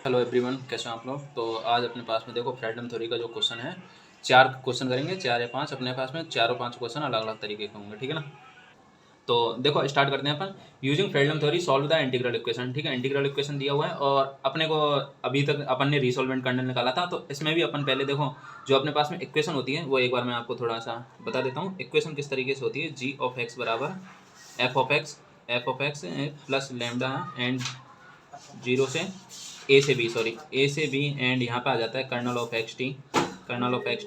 Hello everyone, कैसे हैं आप लोग। तो आज अपने पास में देखो फ्रेडम थ्योरी का जो क्वेश्चन है, 4 क्वेश्चन करेंगे, 4 या 5 अपने पास में, चारों 5 क्वेश्चन अलग अलग तरीके के होंगे, ठीक है ना। तो देखो स्टार्ट करते हैं अपन। Using Fredholm theory solve the integral equation. ठीक है, इंटीग्रल इक्वेशन दिया हुआ है और अपने को अभी तक अपन ने रिसोल्वेंट कर्नल निकाला था, तो इसमें भी अपन पहले देखो जो अपने पास में इक्वेशन होती है वो एक बार मैं आपको थोड़ा सा बता देता हूँ। इक्वेशन किस तरीके से होती है, जी ऑफ एक्स बराबर F of x plus lambda and zero से ए से बी, सॉरी ए से बी, एंड यहाँ पे आ जाता है kernel of x t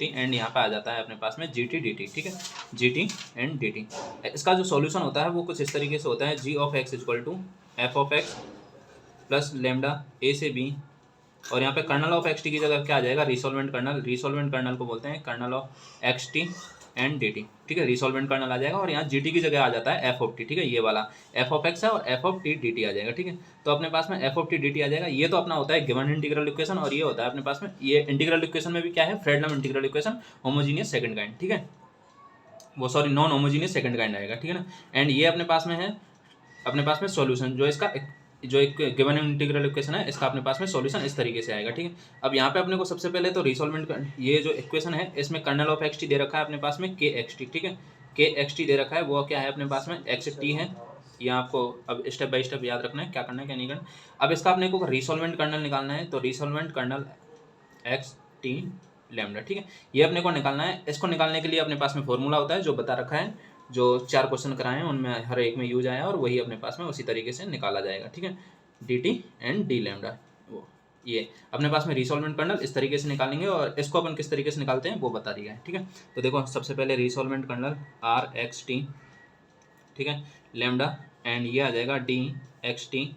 and यहाँ पे आ जाता है अपने पास में जी टी डी टी। ठीक है, G T and d T. इसका जो सॉल्यूशन होता है वो कुछ इस तरीके से होता है, g of x equal to f of x plus lambda a से बी, और यहाँ पे कर्नल ऑफ एक्स टी की जगह क्या आ जाएगा, रिसोल्वेंट कर्नल को बोलते हैं kernel of x t and d t. ठीक है, रिसोल्वेंट कर्नल आ जाएगा और यहाँ जी टी की जगह आ जाता है एफ ऑफ टी। ठीक है, ये वाला एफ ऑफ एक्स है और f of t d t आ जाएगा। ठीक है, तो अपने पास में f of t d t आ जाएगा। ये तो अपना होता है गिवन इंटीग्रल इक्वेशन, और ये होता है अपने पास में, ये इंटीग्रल इक्वेशन में भी क्या है, Fredholm integral equation, homogeneous second kind. ठीक है, वो sorry non homogeneous second kind आएगा। ठीक है ना, एंड ये अपने पास में है, अपने पास में सॉल्यूशन जो इसका जो एक गिवन इंटीग्रल इक्वेशन है, इसका अपने पास में सॉल्यूशन इस तरीके से आएगा। ठीक है, अब यहाँ पे अपने को सबसे पहले तो रिसोल्वेंट, ये जो इक्वेशन है इसमें कर्नल ऑफ एक्स टी दे रखा है अपने पास में के एक्स टी। ठीक है, के एक्स टी दे रखा है, वो क्या है अपने पास में एक्स टी है। ये आपको अब स्टेप बाय स्टेप याद रखना है क्या करना है क्या नहीं करना। अब इसका अपने को रिसोल्वेंट कर्नल निकालना है, तो रिसोल्वेंट कर्नल एक्स टी लैम्डा। ठीक है, ये अपने को निकालना है। इसको निकालने के लिए अपने पास में फॉर्मूला होता है जो बता रखा है, जो 4 क्वेश्चन कराए हैं उनमें हर एक में यूज आया और वही अपने पास में उसी तरीके से निकाला जाएगा। ठीक है, D T and D lambda, वो ये अपने पास में रिसोल्वेंट कर्नल इस तरीके से निकालेंगे, और इसको अपन किस तरीके से निकालते हैं वो बता दिया है। ठीक है, तो देखो सबसे पहले रिसोल्वेंट कर्नल आर एक्स टी, ठीक है, लैम्डा, एंड ये आ जाएगा D x t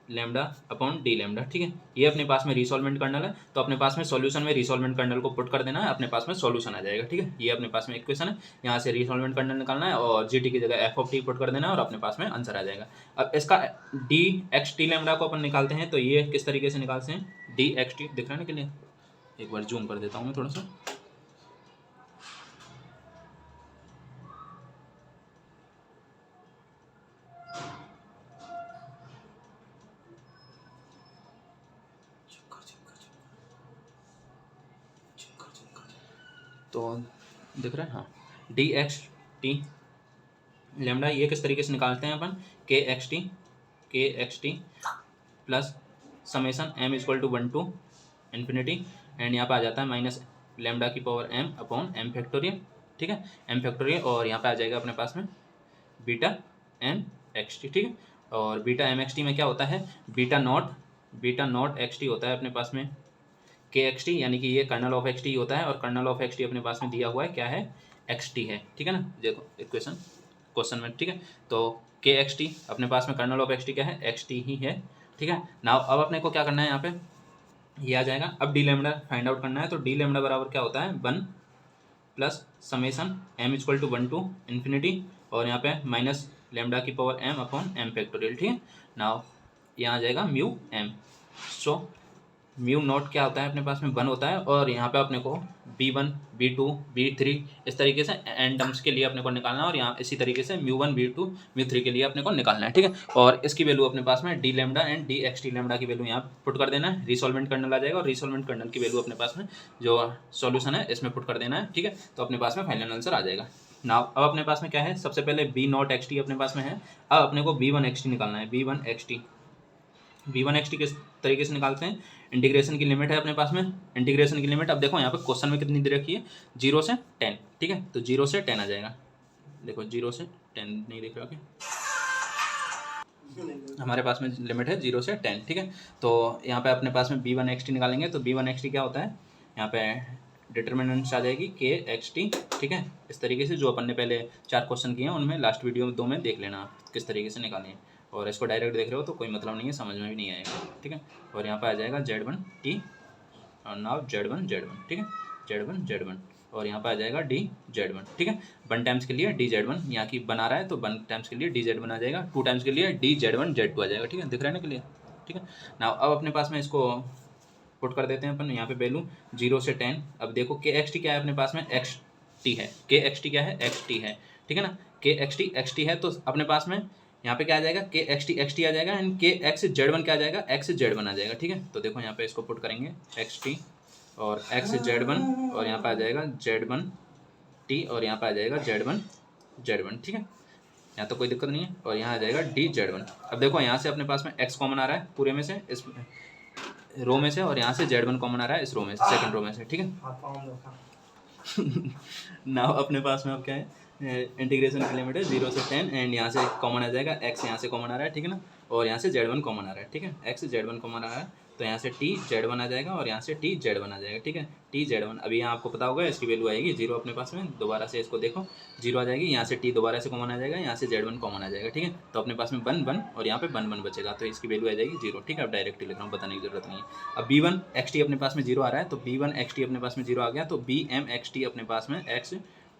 lambda upon d lambda. ठीक है, ये अपने पास में रिसोल्वेंट कर्नल है, तो अपने पास में सॉल्यूशन में रिसोल्वेंट कर्नल को पुट कर देना है, अपने पास में सॉल्यूशन आ जाएगा। ठीक है, ये अपने पास में इक्वेशन है, यहाँ से रिसोल्वेंट कर्नल निकालना है और जी टी की जगह एफ ऑफ टी पुट कर देना है और अपने पास में आंसर आ जाएगा। अब इसका डी एक्स टी लैम्डा को अपन निकालते हैं, तो ये किस तरीके से निकालते हैं, डी एक्स टी दिख रहा है ना के लिए, एक बार जूम कर देता हूँ मैं थोड़ा सा। तो दिख रहा है, हाँ, डी एक्स टी लेमडा, ये किस तरीके से निकालते हैं अपन, k x t plus summation m equal to 1 to infinity, and यहाँ पे आ जाता है माइनस लेमडा की power m upon m factorial. ठीक है, एम फैक्टोरियल, और यहाँ पे आ जाएगा अपने पास में बीटा एम एक्स टी। ठीक है, और बीटा एम एक्स टी में क्या होता है, बीटा नॉट एक्स टी होता है अपने पास में के एक्स टी, यानी कि ये कर्नल ऑफ एक्स टी होता है, और कर्नल ऑफ एक्स टी अपने पास में दिया हुआ है क्या है, एक्स टी है। ठीक है ना, देखो इक्वेशन क्वेश्चन में। ठीक है, तो के एक्स टी अपने पास में कर्नल ऑफ एक्स टी क्या है, एक्स टी ही है। ठीक है, नाउ अब अपने को क्या करना है, यहाँ पे ये आ जाएगा। अब डी लेमडा फाइंड आउट करना है, तो डी लेमडा बराबर क्या होता है, 1 plus summation m equal to 1 to infinity, और यहाँ पे माइनस लेमडा की power m upon m factorial. ठीक है, नाउ यहाँ आ जाएगा mu m. So mu naught क्या होता है अपने पास में 1 होता है, और यहाँ पे अपने को b1 b2 b3 इस तरीके से एन टर्म्स के लिए अपने को निकालना है, और यहाँ इसी तरीके से म्यू1 b2 म्यू3 के लिए अपने को निकालना है। ठीक है, और इसकी वैल्यू अपने पास में D lambda and D x T lambda की वैल्यू यहाँ पुट कर देना है, रिसोल्वेंट कर्नल आ जाएगा, और रिसोल्वेंट कर्नल की वैल्यू अपने पास में जो सॉल्यूशन है इसमें पुट कर देना है। ठीक है, तो अपने पास में फाइनल आंसर आ जाएगा। नाउ अब अपने पास में क्या है, सबसे पहले बी नॉट एक्स टी अपने पास में है, अब अपने को बी वन एक्स टी निकालना है, बी वन एक्स टी किस तरीके से निकालते हैं, इंटीग्रेशन की लिमिट है अपने पास में, इंटीग्रेशन की लिमिट अब देखो यहाँ पे क्वेश्चन में कितनी दे रखी है, 0 से 10। ठीक है, तो 0 से 10 आ जाएगा, देखो 0 से 10 नहीं दिख रहा क्या, हमारे पास में लिमिट है 0 से 10। ठीक है, तो यहाँ पे अपने पास में बी वन एक्स टी निकालेंगे, तो बी वन एक्स टी क्या होता है, यहाँ पे डिटर्मिनेंट्स आ जाएगी के एक्स टी। ठीक है, इस तरीके से जो अपन ने पहले 4 क्वेश्चन किए हैं उनमें लास्ट वीडियो में 2 में देख लेना आप किस तरीके से निकालें, और इसको डायरेक्ट देख रहे हो तो कोई मतलब नहीं है, समझ में भी नहीं आएगा। ठीक है, और यहाँ पे आ जाएगा Z1 T, और नाउ Z1 Z1। ठीक है, Z1 और यहाँ पे आ जाएगा डी Z1। ठीक है, 1 टाइम्स के लिए डी Z1, यहाँ की बना रहा है तो 1 टाइम्स के लिए डी Z1 आ जाएगा, 2 टाइम्स के लिए डी Z1 Z2 आ जाएगा। ठीक है, दिख रहा है ना क्लियर। ठीक है, नाउ अब अपने पास में इसको पुट कर देते हैं अपन, यहाँ पे वैल्यू 0 से 10। अब देखो के एक्स टी क्या है अपने पास में, एक्स टी है, के एक्स टी क्या है, एक्स टी है। ठीक है ना, के एक्स टी है, तो अपने पास में यहाँ पे क्या आ जाएगा, के एक्स टी आ जाएगा, एंड के एक्स जेड वन क्या आ जाएगा, एक्स जेड वन आ जाएगा, ठीक है। तो देखो यहाँ पे इसको पुट करेंगे एक्स टी और एक्स जेड वन, और यहाँ पे आ जाएगा जेड वन टी, और यहाँ पे आ जाएगा जेड वन, ठीक है। यहाँ तो कोई दिक्कत नहीं है, और यहाँ आ जाएगा डी जेड वन। अब देखो यहाँ से अपने पास में एक्स कॉमन आ रहा है पूरे में से, इस रो में से, और यहाँ से जेड वन कॉमन आ रहा है इस रो में से, सेकंड रो में से, ठीक है। नाउ अपने पास में अब क्या है, इंटीग्रेशन की लिमिट है 0 से 10, एंड यहाँ से कॉमन आ जाएगा एक्स, यहाँ से कॉमन आ रहा है, ठीक है ना, और यहाँ से जेड वन कॉमन आ रहा है, ठीक है। एक्स जेड वन कॉमन आ रहा है, तो यहाँ से टी जेड वन आ जाएगा, और यहाँ से टी जेड वन आ जाएगा, ठीक है। टी जेड वन, अभी यहाँ आपको पता होगा इसकी वैल्यू आएगी 0 अपने पास में, दोबारा से इसको देखो 0 आ जाएगी, यहाँ से टी दोबारा से कॉमन आ जाएगा, यहाँ से जेड वन कॉमन आ जाएगा, ठीक है। तो अपने पास में वन वन और यहाँ पे वन वन बचेगा, तो इसकी वैल्यू आ जाएगी 0, ठीक है। अब डायरेक्टली लिख रहा हूँ, बताने की जरूरत नहीं है। अब बी वन एक्स टी अपने पास में 0 आ रहा है, तो बी वन एक्स टी अपने पास में 0 आ गया, तो बी एम एक्स टी अपने पास में एक्स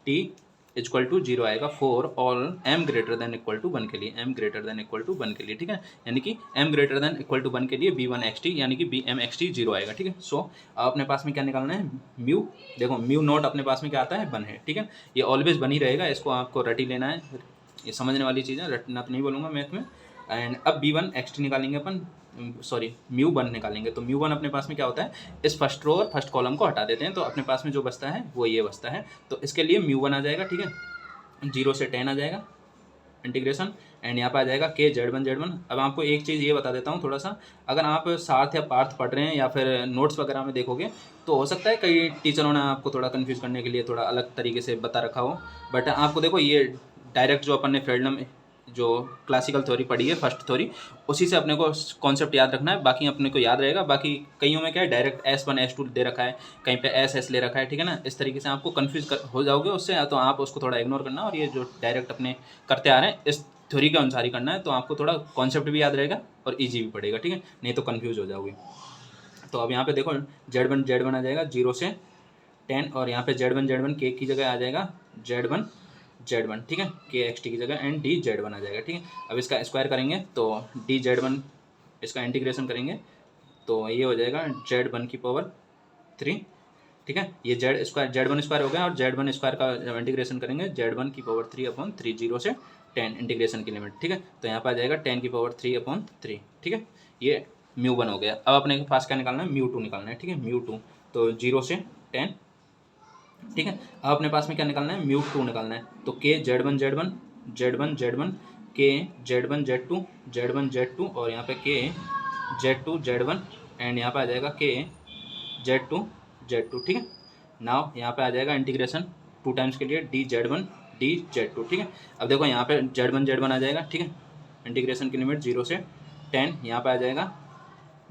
टी इक्वल टू 0 आएगा for all m greater than equal to 1 के लिए, m greater than equal to 1 के लिए, ठीक है। यानी कि m greater than equal to 1 के लिए b1 xt यानी कि bm xt 0 आएगा, ठीक है। सो अपने पास में क्या निकालना है, म्यू, देखो म्यू नॉट अपने पास में क्या आता है 1 है, ठीक है। ये ऑलवेज बन ही रहेगा, इसको आपको रट ही लेना है, ये समझने वाली चीज़ है, रटना तो नहीं बोलूँगा मैथ में। एंड अब b1 xt निकालेंगे अपन, सॉरी म्यू वन निकालेंगे, तो म्यू वन अपने पास में क्या होता है, इस फर्स्ट रो और फर्स्ट कॉलम को हटा देते हैं, तो अपने पास में जो बचता है वो ये बचता है, तो इसके लिए म्यू वन आ जाएगा, ठीक है। 0 से 10 आ जाएगा इंटीग्रेशन, एंड यहाँ पे आ जाएगा के जेड वन। अब आपको एक चीज़ ये बता देता हूँ थोड़ा सा, अगर आप सार्थ या पार्थ पढ़ रहे हैं या फिर नोट्स वगैरह में देखोगे तो हो सकता है कई टीचरों ने आपको थोड़ा कंफ्यूज करने के लिए थोड़ा अलग तरीके से बता रखा हो, बट आपको देखो ये डायरेक्ट जो अपन ने फ्रेडनम जो क्लासिकल थ्योरी पढ़ी है फर्स्ट थ्योरी, उसी से अपने को कॉन्सेप्ट याद रखना है, बाकी अपने को याद रहेगा। बाकी कईयों में क्या है डायरेक्ट S1 S2 दे रखा है, कहीं पे S ले रखा है, ठीक है ना, इस तरीके से आपको कन्फ्यूज हो जाओगे उससे, तो आप उसको थोड़ा इग्नोर करना, और ये जो डायरेक्ट अपने करते आ रहे हैं इस थ्योरी के अनुसार ही करना है, तो आपको थोड़ा कॉन्सेप्ट भी याद रहेगा और ईजी भी पड़ेगा, ठीक है, नहीं तो कन्फ्यूज हो जाओगे। तो अब यहाँ पे देखो जेड वन आ जाएगा 0 से 10, और यहाँ पे जेड वन के की जगह आ जाएगा जेड वन, ठीक है, के एक्स टी की जगह, एंड डी जेड वन आ जाएगा, ठीक है। अब इसका स्क्वायर करेंगे तो डी जेड वन, इसका इंटीग्रेशन करेंगे तो ये हो जाएगा जेड वन की पावर 3, ठीक है। ये जेड वन स्क्वायर हो गया, और जेड वन स्क्वायर का जब इंटीग्रेशन करेंगे जेड वन की पावर 3/3, 0 से 10 इंटीग्रेशन की लिमिट, ठीक है। तो यहाँ पर आ जाएगा 10 की पावर 3/3, ठीक है। ये म्यू वन हो गया। अब अपने पास क्या निकालना है, म्यू टू निकालना है, ठीक है, म्यू टू, तो 0 से 10, ठीक है। अब अपने पास में क्या निकालना है, म्यू टू निकालना है, तो के जेड वन के जेड टू, और यहाँ पे के जेड वन, एंड यहाँ पे आ जाएगा के जेड टू, ठीक है। नाउ यहाँ पे आ जाएगा इंटीग्रेशन 2 टाइम्स के लिए डी जेड टू, ठीक है। अब देखो यहाँ पे जेड वन आ जाएगा, ठीक है, इंटीग्रेशन की लिमिट 0 से 10, यहाँ पे आ जाएगा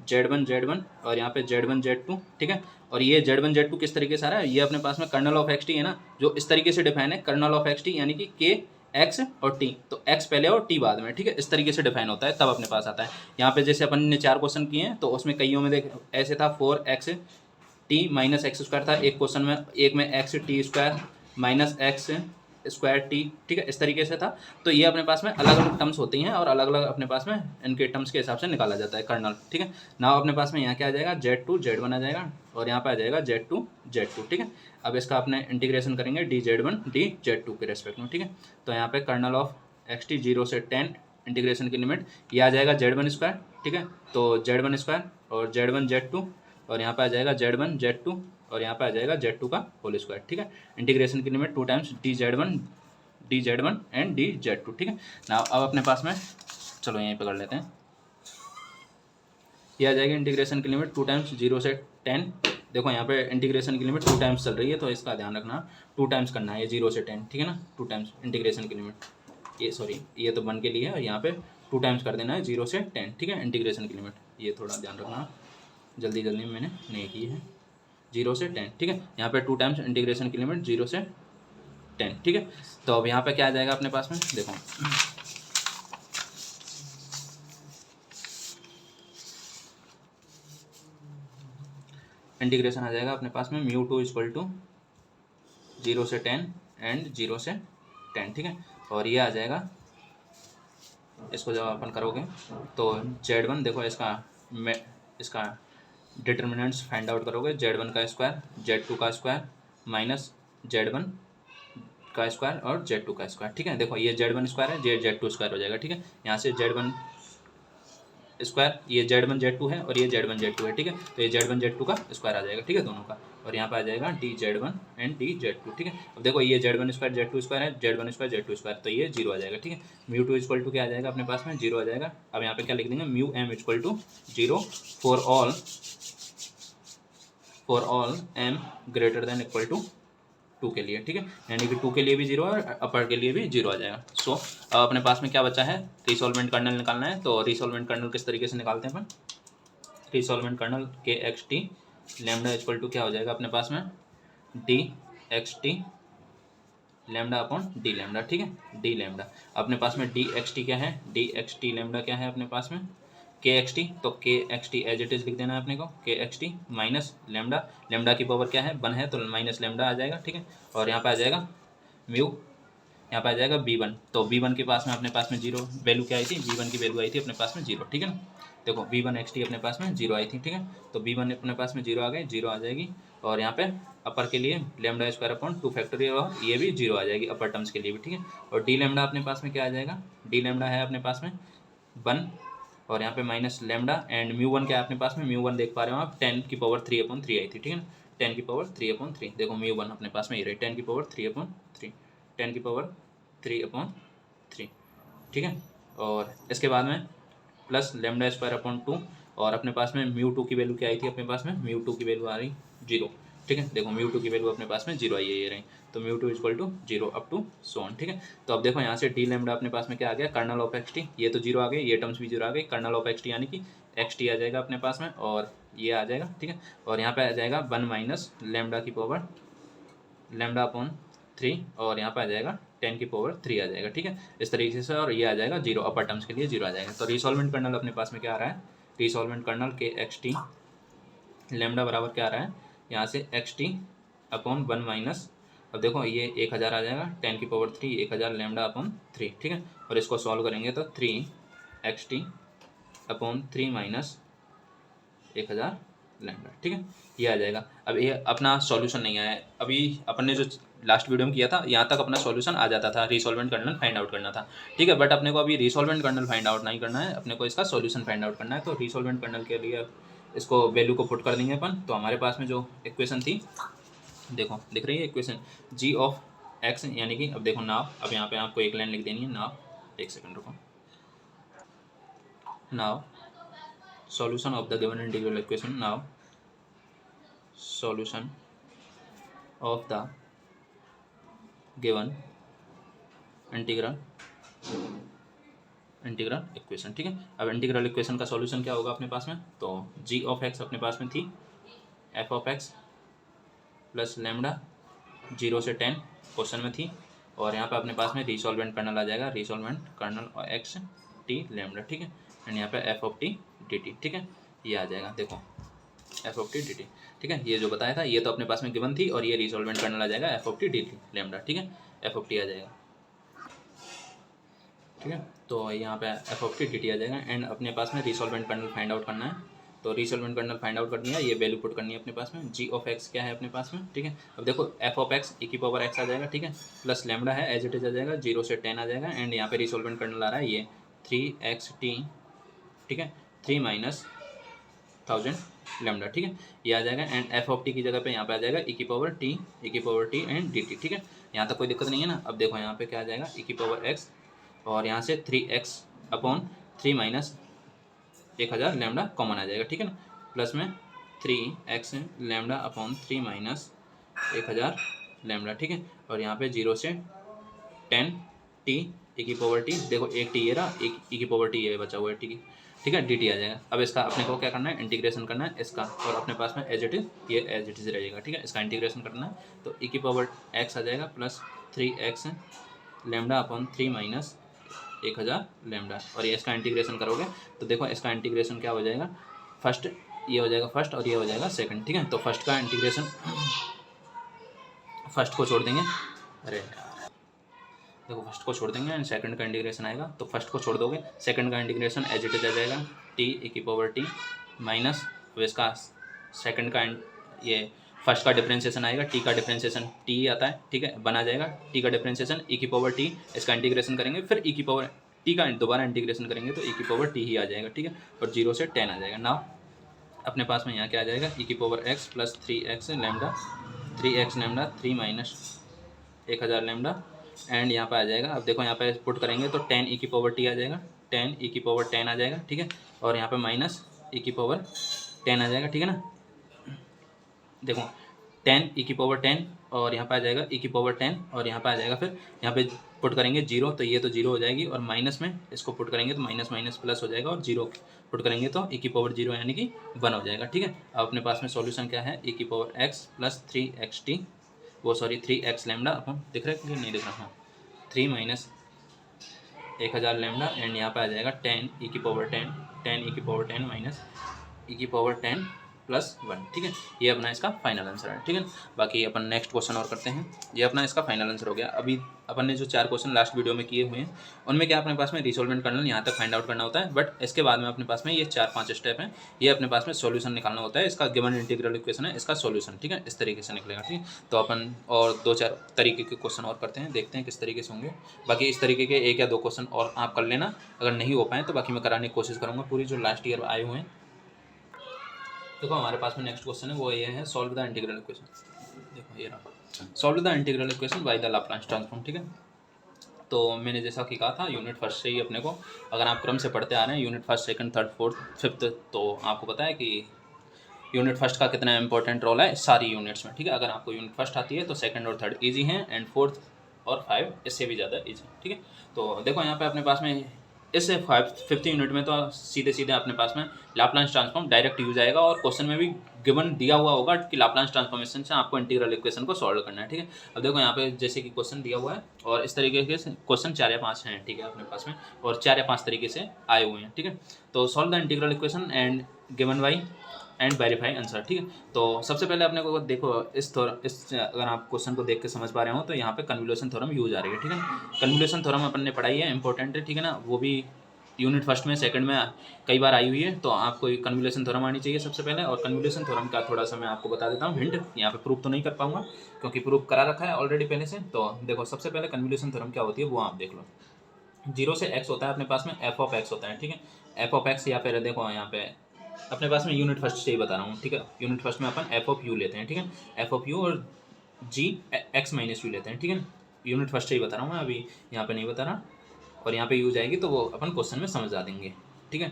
जेड वन, और यहाँ पे जेड टू, ठीक है। और ये जेड टू किस तरीके से आ रहा है, ये अपने पास में कर्नल ऑफ एक्स टी है ना, जो इस तरीके से डिफाइन है, कर्नल ऑफ एक्स टी यानी कि के एक्स और टी, तो एक्स पहले और टी बाद में, ठीक है, इस तरीके से डिफाइन होता है, तब अपने पास आता है। यहाँ पे जैसे अपन ने 4 क्वेश्चन किए हैं, तो उसमें कईयों में देख ऐसे था 4x T minus x square था, एक क्वेश्चन में एक में x T square minus x square T, ठीक है, इस तरीके से था। तो ये अपने पास में अलग अलग टर्म्स होती हैं, और अलग अलग अपने पास में इनके टर्म्स के हिसाब से निकाला जाता है कर्नल, ठीक है। ना अपने पास में यहाँ क्या आ जाएगा, जेड वन आ जाएगा, और यहाँ पे आ जाएगा जेड टू, ठीक है। अब इसका अपने इंटीग्रेशन करेंगे डी जेड टू के रेस्पेक्ट में, ठीक है। तो यहाँ पे कर्नल ऑफ एक्स टी 0 से 10 इंटीग्रेशन की लिमिट, ये आ जाएगा जेड वन स्क्वायर, ठीक है, तो जेड वन स्क्वायर और जेड टू, और यहाँ पे आ जाएगा जेड टू, और यहाँ पे आ जाएगा जेड टू का होल स्क्वायर, ठीक है। इंटीग्रेशन की limit 2 times d z one and d z two, ठीक है ना। अब अपने पास में चलो यहीं पे कर लेते हैं, ये आ जाएगी इंटीग्रेशन की लिमिट 2 टाइम्स 0 से 10, देखो यहाँ पे इंटीग्रेशन की लिमिट 2 टाइम्स चल रही है, तो इसका ध्यान रखना 2 टाइम्स करना है, ये 0 से 10, ठीक है ना, 2 टाइम्स इंटीग्रेशन की लिमिट, ये सॉरी ये तो 1 के लिए है, और यहाँ पे 2 टाइम्स कर देना है 0 से 10, ठीक है, इंटीग्रेशन की लिमिट, ये थोड़ा ध्यान रखना, जल्दी में मैंने नहीं की है, 0 से 10, ठीक है। यहाँ पे 2 टाइम्स इंटीग्रेशन की लिमिट 0 से 10, ठीक है। तो अब यहाँ पे क्या आ जाएगा अपने पास में, देखो इंटीग्रेशन आ जाएगा अपने पास में म्यू टू इक्वल टू 0 से 10 एंड 0 से 10, ठीक है। और ये आ जाएगा, इसको जब अपन करोगे तो जेड वन, देखो इसका डिटर्मिनेंट्स फाइंड आउट करोगे, जेड वन का स्क्वायर जेड टू का स्क्वायर माइनस जेड वन का स्क्वायर और Z2 का स्क्वायर, ठीक है। देखो ये Z1 स्क्वायर है, Z2 स्क्वायर हो जाएगा, ठीक है। यहाँ से Z1 स्क्वायर, ये Z1 Z2 है और ये Z1 Z2 है, ठीक है। तो ये Z1 Z2 का स्क्वायर आ जाएगा, ठीक है, दोनों का। और यहाँ पे आ जाएगा DZ1 एंड DZ2, ठीक है। अब देखो ये Z1 स्क्वायर Z2 स्क्वायर है, Z1 स्क्वायर Z2 स्क्वायर, तो ये 0 आ जाएगा, ठीक है। μ2 इक्वल टू क्या आ जाएगा अपने पास में, 0 आ जाएगा। अब यहाँ पे क्या लिख देंगे, μm equal to 0 for all m greater than equal to 2 के लिए, ठीक है। यानी कि 2 के लिए भी 0 और अपर के लिए भी 0 आ जाएगा। सो अपने पास में क्या बचा है, रिसॉल्वेंट कर्नल निकालना है। तो रिसॉल्वेंट कर्नल किस तरीके से निकालते हैं अपन, resolvent kernel k x t lambda equal to क्या हो जाएगा अपने पास में, d x t lambda upon d lambda, ठीक है। डी लैम्डा अपने पास में डी एक्स टी क्या है, डी एक्स टी लैम्डा क्या है अपने पास में, के एक्स टी। तो k x t as it is लिख देना है अपने को, k x t minus lambda, lambda की पावर क्या है 1 है, तो माइनस लैम्डा आ जाएगा, ठीक है। और यहाँ पे आ जाएगा म्यू, यहाँ पे आ जाएगा B1। तो B1 के पास में अपने पास में 0 वैल्यू क्या आई थी, B1 की वैल्यू आई थी अपने पास में 0, ठीक है ना। देखो B1 XT अपने पास में 0 आई थी, ठीक है। तो B1 अपने पास में 0 आ गए, 0 आ जाएगी। और यहाँ पे अपर के लिए लैम्डा स्क्वायर अपॉन 2 फैक्टोरियल, और ये भी 0 आ जाएगी अपर टर्म्स के लिए भी, ठीक है। और डी लैम्डा अपने पास में क्या आ जाएगा, डी लैम्डा है अपने पास में 1, और यहाँ पे माइनस लैम्डा, एंड μ1 क्या है अपने पास में, μ1 देख पा रहे हो आप 10 की पावर 3/3 आई थी, ठीक है ना। 10 की पावर 3/3, देखो μ1 अपने पास में ये रही 10 की पावर 3/3, 10 की पावर 3/3, ठीक है। और इसके बाद में प्लस लैम्डा स्क्वायर अपॉन 2, और अपने पास में μ2 की वैल्यू क्या आई थी अपने पास में, μ2 की वैल्यू आ रही 0, ठीक है। देखो μ2 की वैल्यू अपने पास में 0 आई है, ये रही। तो μ2 equal to 0 up to so on, ठीक है। तो अब देखो यहाँ से डी लैम्डा अपने पास में क्या आ गया, कर्नल ऑफ एक्स टी, ये तो 0 आ गए, ये टर्म्स भी 0 आ गई, कर्नल ऑफ एक्स टी यानी कि एक्स टी आ जाएगा अपने पास में, और ये आ जाएगा, ठीक है। और यहाँ पे आ जाएगा 1 माइनस लैम्डा की पावर लैम्डा अपॉन 3, और यहाँ पे आ जाएगा 10 की पावर 3 आ जाएगा, ठीक है, इस तरीके से। और ये आ जाएगा 0, अपर टर्म्स के लिए 0 आ जाएगा। तो रिसॉल्वेंट कर्नल अपने पास में क्या आ रहा है, रिसॉल्वेंट kernel k x t lambda बराबर क्या आ रहा है, यहाँ से एक्स टी अपॉन 1 माइनस, अब देखो ये 1000 आ जाएगा, 10 की पावर 3, 1000 लैम्डा अपॉन 3, ठीक है। और इसको सॉल्व करेंगे तो 3 x T upon 3 minus 1000 lambda, ठीक है, ये आ जाएगा। अब ये अपना सॉल्यूशन नहीं आया है, अभी अपन ने जो लास्ट वीडियो में किया था यहाँ तक अपना सॉल्यूशन आ जाता था, रिसॉल्वेंट कर्नल फाइंड आउट करना था, ठीक है। बट अपने को अभी रिसॉल्वेंट कर्नल फाइंड आउट नहीं करना है, अपने को इसका सॉल्यूशन फाइंड आउट करना है। तो रिसॉल्वेंट कर्नल के लिए इसको वैल्यू को पुट कर देंगे अपन। तो हमारे पास में जो इक्वेशन थी, देखो दिख रही है इक्वेशन, जी ऑफ एक्स, यानी कि अब देखो नाव, अब यहाँ पे आपको एक लाइन लिख देनी है नाव, एक सेकंड रुको, नाव solution of the given integral equation, now solution of the given integral equation, ठीक है। अब इंटीग्रल इक्वेशन का सॉल्यूशन क्या होगा अपने पास में, तो जी ऑफ एक्स अपने पास में थी F of x plus lambda 0 से 10 क्वेश्चन में थी, और यहाँ पे अपने पास में रिसॉल्वेंट कर्नल आ जाएगा, रिसॉल्वेंट कर्नल और एक्स टी लैम्डा, ठीक है। एंड यहाँ पे f of t d t, ठीक है, ये आ जाएगा, देखो F of t d t, ठीक है। ये जो बताया था ये तो अपने पास में गिवन थी, और ये रिसॉल्वेंट कर्नल आ जाएगा F of t d T lambda, ठीक है, एफ ऑफ टी आ जाएगा, ठीक है। तो यहाँ पे f of t d t आ जाएगा। एंड अपने पास में रिसॉल्वेंट कर्नल फाइंड आउट करना है, तो रिसॉल्वेंट कर्नल फाइंड आउट करनी है, ये वैल्यू पुट करनी है अपने पास में, जी ऑफ एक्स क्या है अपने पास में, ठीक है। अब देखो एफ ऑफ एक्स e की पावर एक्स आ जाएगा, ठीक है, प्लस लैम्डा है एज इट इज आ जाएगा, 0 से 10 आ जाएगा। एंड यहाँ पे रिसॉल्वेंट कर्नल आ रहा है ये 3xt, ठीक है, 3 माइनस 1000 लैम्डा, ठीक है, ये आ जाएगा। एंड एफ ऑफ टी की जगह पे यहाँ पे आ जाएगा e की power T and d t, ठीक है। यहाँ तक कोई दिक्कत नहीं है ना। अब देखो यहाँ पे क्या आ जाएगा e की पावर x, और यहाँ से 3x upon 3 minus 1000 lambda common आ जाएगा, ठीक है ना, प्लस में 3x lambda upon 3 minus 1000 lambda, ठीक है। और यहाँ पे 0 से 10 टी e की पावर टी, देखो एक टी ये रहा, एक e की पावर टी ये बचा हुआ है, ठीक है, डी टी आ जाएगा। अब इसका अपने को क्या करना है, इंटीग्रेशन करना है इसका, और अपने पास में एज इट इज ये एज इट इज रहेगा, ठीक है, इसका इंटीग्रेशन करना है। तो e की पावर x आ जाएगा plus 3x lambda upon 3 minus 1000 lambda, और ये इसका इंटीग्रेशन करोगे तो देखो इसका इंटीग्रेशन क्या हो जाएगा, फर्स्ट ये हो जाएगा फर्स्ट, और ये हो जाएगा सेकंड, ठीक है। तो फर्स्ट का इंटीग्रेशन, फर्स्ट को छोड़ देंगे, अरे यार देखो फर्स्ट को छोड़ देंगे एंड सेकंड का इंटीग्रेशन आएगा, तो फर्स्ट को छोड़ दोगे, सेकंड का इंटीग्रेशन एज इट इज आ जाएगा टी e की पावर टी माइनस, अब इसका सेकंड का ये फर्स्ट का डिफरेंशिएशन आएगा, टी का डिफरेंशिएशन टी आता है, ठीक है, बना जाएगा टी का डिफरेंशिएशन ई की पावर टी, इसका इंटीग्रेशन करेंगे फिर ई की पावर टी का दोबारा इंटीग्रेशन करेंगे तो ई की पावर टी ही आ जाएगा, ठीक है, और 0 से 10 आ जाएगा। नाउ अपने पास में यहाँ क्या आ जाएगा, ई की power x plus 3x lambda, 3x lambda 3 minus 1000 lambda, and यहाँ पे आ जाएगा। अब देखो यहाँ पे पुट करेंगे तो 10 ई की पावर टी आ जाएगा, 10 ई की पावर 10 आ जाएगा, ठीक है, और यहाँ पे माइनस ई की पावर 10 आ जाएगा, ठीक है ना। देखो 10 ई की पावर 10 और यहाँ पे आ जाएगा ई की पावर 10 और यहाँ पे आ जाएगा, फिर यहाँ पे पुट करेंगे 0 तो ये तो 0 हो जाएगी, और माइनस में इसको पुट करेंगे तो माइनस माइनस प्लस हो जाएगा, और 0 पुट करेंगे तो ई की पावर 0 यानी कि 1 हो जाएगा, ठीक है। अब अपने पास में सॉल्यूशन क्या है, ई की पावर एक्स प्लस 3xt, वो सॉरी 3x लैम्डा, अपन दिख रहा है कि नहीं दिख रहा, हाँ 3 माइनस 1000 लैम्डा, एंड यहाँ पे आ जाएगा 10 ई की पावर 10, 10 ई की पावर 10 माइनस ई की पावर 10 प्लस 1, ठीक है, ये अपना इसका फाइनल आंसर है, ठीक है। बाकी अपन नेक्स्ट क्वेश्चन और करते हैं, ये अपना इसका फाइनल आंसर हो गया। अभी अपन ने जो 4 क्वेश्चन लास्ट वीडियो में किए हुए हैं उनमें क्या अपने पास में रिसोल्वेंट करना यहाँ तक फाइंड आउट करना होता है, बट इसके बाद में अपने पास में ये 4-5 स्टेप हैं, ये अपने पास में सॉल्यूशन निकालना होता है, इसका गिवन इंटीग्रल इक्वेशन है, इसका सॉल्यूशन, ठीक है, इस तरीके से निकलेगा, ठीक है। तो अपन और 2-4 तरीके के क्वेश्चन और करते हैं, देखते हैं किस तरीके से होंगे। बाकी इस तरीके के 1 या 2 क्वेश्चन और आप कर लेना, अगर नहीं हो पाए तो बाकी मैं कराने की कोशिश करूँगा पूरी जो लास्ट ईयर आए हुए हैं। देखो हमारे पास में नेक्स्ट क्वेश्चन है वो ये है, सॉल्व द इंटीग्रल इक्वेशन। देखो ये रहा, solve the integral equation by the Laplace transform, ठीक है। तो मैंने जैसा कि कहा था यूनिट फर्स्ट से ही अपने को, अगर आप क्रम से पढ़ते आ रहे हैं unit first second third fourth fifth, तो आपको पता है कि यूनिट फर्स्ट का कितना इंपॉर्टेंट रोल है सारी यूनिट्स में, ठीक है। अगर आपको यूनिट फर्स्ट आती है तो सेकंड और थर्ड ईजी हैं, एंड फोर्थ और 5 इससे भी ज़्यादा ईजी, ठीक है। तो देखो यहाँ पे अपने पास में इस 5th यूनिट में तो सीधे सीधे अपने पास में लाप्लास ट्रांसफॉर्म डायरेक्ट यूज आएगा, और क्वेश्चन में भी गिवन दिया हुआ होगा कि लाप्लास ट्रांसफॉर्मेशन से आपको इंटीग्रल इक्वेशन को सॉल्व करना है, ठीक है। अब देखो यहाँ पे जैसे कि क्वेश्चन दिया हुआ है और इस तरीके से क्वेश्चन 4 या 5 हैं, ठीक है, अपने पास में, और 4 या 5 तरीके से आए हुए हैं, ठीक है। तो solve the integral equation and given by and verify answer, ठीक है। तो सबसे पहले अपने को देखो इस अगर आप क्वेश्चन को देख के समझ पा रहे हो तो यहाँ पे कन्वोल्यूशन थ्योरम यूज आ रही है, ठीक है। कन्वोल्यूशन थ्योरम अपन ने पढ़ाई है, इंपॉर्टेंट है, ठीक है ना, वो भी यूनिट फर्स्ट में सेकंड में कई बार आई हुई है, तो आपको कन्वोल्यूशन थ्योरम आनी चाहिए सबसे पहले। और कन्वोल्यूशन थ्योरम का थोड़ा सा मैं आपको बता देता हूँ हिंट, यहाँ पे प्रूफ तो नहीं कर पाऊंगा क्योंकि प्रूफ करा रखा है ऑलरेडी पहले से। तो देखो सबसे पहले कन्वोल्यूशन थ्योरम क्या होती है वो आप देख लो। 0 से x होता है अपने पास में, एफ ऑफ एक्स होता है, ठीक है, एफ ऑफ एक्स, या फिर देखो यहाँ पे अपने पास में यूनिट फर्स्ट से ही बता रहा हूँ, ठीक है। यूनिट फर्स्ट में अपन एफ ऑफ यू लेते हैं, ठीक है, एफ ऑफ यू, और जी एक्स माइनस यू लेते हैं, ठीक है। यूनिट फर्स्ट से ही बता रहा हूँ मैं, अभी यहाँ पे नहीं बता रहा, और यहाँ पे यूज आएगी तो वो अपन क्वेश्चन में समझा देंगे, ठीक है।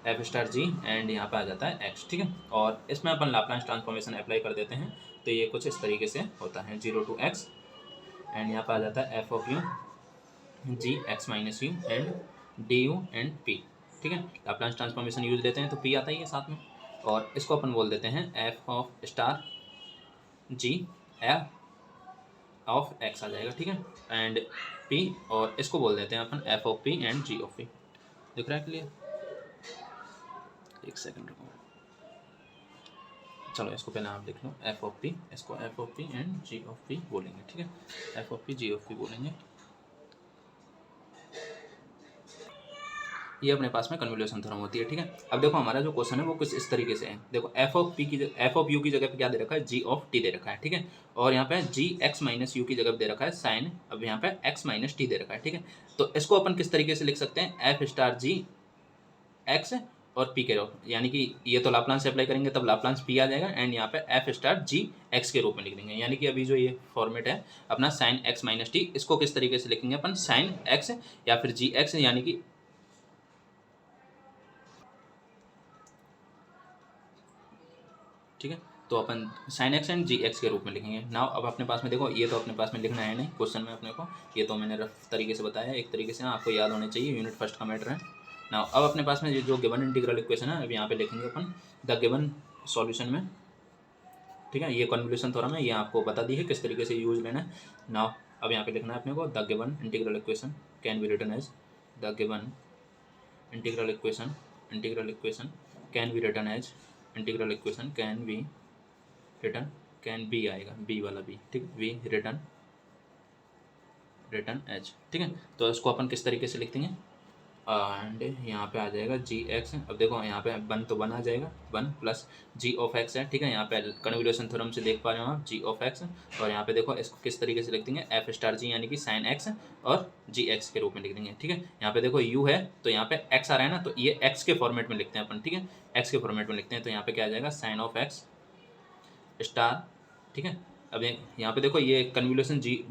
एफ स्टार जी एंड यहाँ पे आ जाता है एक्स, ठीक है, और इसमें अपन लाप्लास ट्रांसफॉर्मेशन अप्लाई कर देते हैं, तो ये कुछ इस तरीके से होता है 0 to x, एंड यहाँ पे आ जाता है F of U G X minus U and D U and P, ठीक है। लाप्लास ट्रांसफॉर्मेशन यूज लेते हैं तो पी आता ही है साथ में, और इसको अपन बोल देते हैं f of star g f of x आ जाएगा, ठीक है, एंड पी, और इसको बोल देते हैं अपन f of P and ji of p. दिख रहा है क्लियर? एक सेकंड रुको, चलो इसको पहले आप देख लो, एफ ऑफ पी, इसको F of P and ji of P बोलेंगे, ठीक है, F of P G of P बोलेंगे। ये अपने पास में कन्वोल्यूशन थ्योरम होती है, ठीक है। अब देखो हमारा जो क्वेश्चन है वो कुछ इस तरीके से है, देखो एफ ऑफ यू की जगह पे क्या दे रखा है, जी ऑफ टी दे रखा है, ठीक है, और यहाँ पे जी एक्स माइनस यू की जगह पे दे रखा है साइन, अब यहाँ पे एक्स माइनस टी दे रखा है, ठीक है। तो इसको अपन किस तरीके से लिख सकते हैं, एफ स्टार जी एक्स और पी के रूप, यानी कि ये तो लाप्लास से अप्लाई करेंगे तब लाप्लास पी आ जाएगा, एंड यहाँ पे एफ स्टार जी एक्स के रूप में लिख देंगे, यानी कि अभी जो ये फॉर्मेट है अपना साइन एक्स माइनस टी, इसको किस तरीके से लिखेंगे अपन, साइन एक्स या फिर जी एक्स, यानी कि ठीक है, तो अपन sine x and g x के रूप में लिखेंगे। नाउ अब अपने पास में देखो, ये तो अपने पास में लिखना है नहीं क्वेश्चन में अपने को, ये तो मैंने रफ तरीके से बताया, एक तरीके से आपको याद होने चाहिए, यूनिट फर्स्ट का मैटर है। नाउ अब अपने पास में जो गिवन इंटीग्रल इक्वेशन है, अब यहाँ पे लिखेंगे अपन द गिवन सॉल्यूशन में, ठीक है। ये कन्वोल्यूशन थ्योरम है, ये आपको बता दी है किस तरीके से यूज लेना है। नाउ अब यहाँ पे लिखना है अपने को, the given integral equation can be written as, the given integral equation can be written as, integral equation can be return, can be आएगा, बी वाला बी, ठीक है, वी रिटर्न एच, ठीक है। तो इसको अपन किस तरीके से लिख देंगे, एंड यहाँ पे आ जाएगा जी एक्स। अब देखो यहाँ पे वन तो वन आ जाएगा, one plus G of x है, ठीक है। यहाँ पे कन्वोल्यूशन थ्योरम से देख पा रहे हो आप जी ऑफ एक्स, और यहाँ पे देखो इसको किस तरीके से लिख देंगे, एफ स्टार जी यानी कि साइन एक्स और जी एक्स के रूप में लिख देंगे, ठीक है। यहाँ पे देखो यू है तो यहाँ पे एक्स आ रहा है ना, तो ये एक्स के फॉर्मेट में लिखते हैं अपन, ठीक है, एक्स के फॉर्मेट में लिखते हैं। तो यहाँ पे क्या आ जाएगा, साइन ऑफ एक्स स्टार, ठीक है। अब यहाँ पे देखो ये कन्वोल्यूशन जी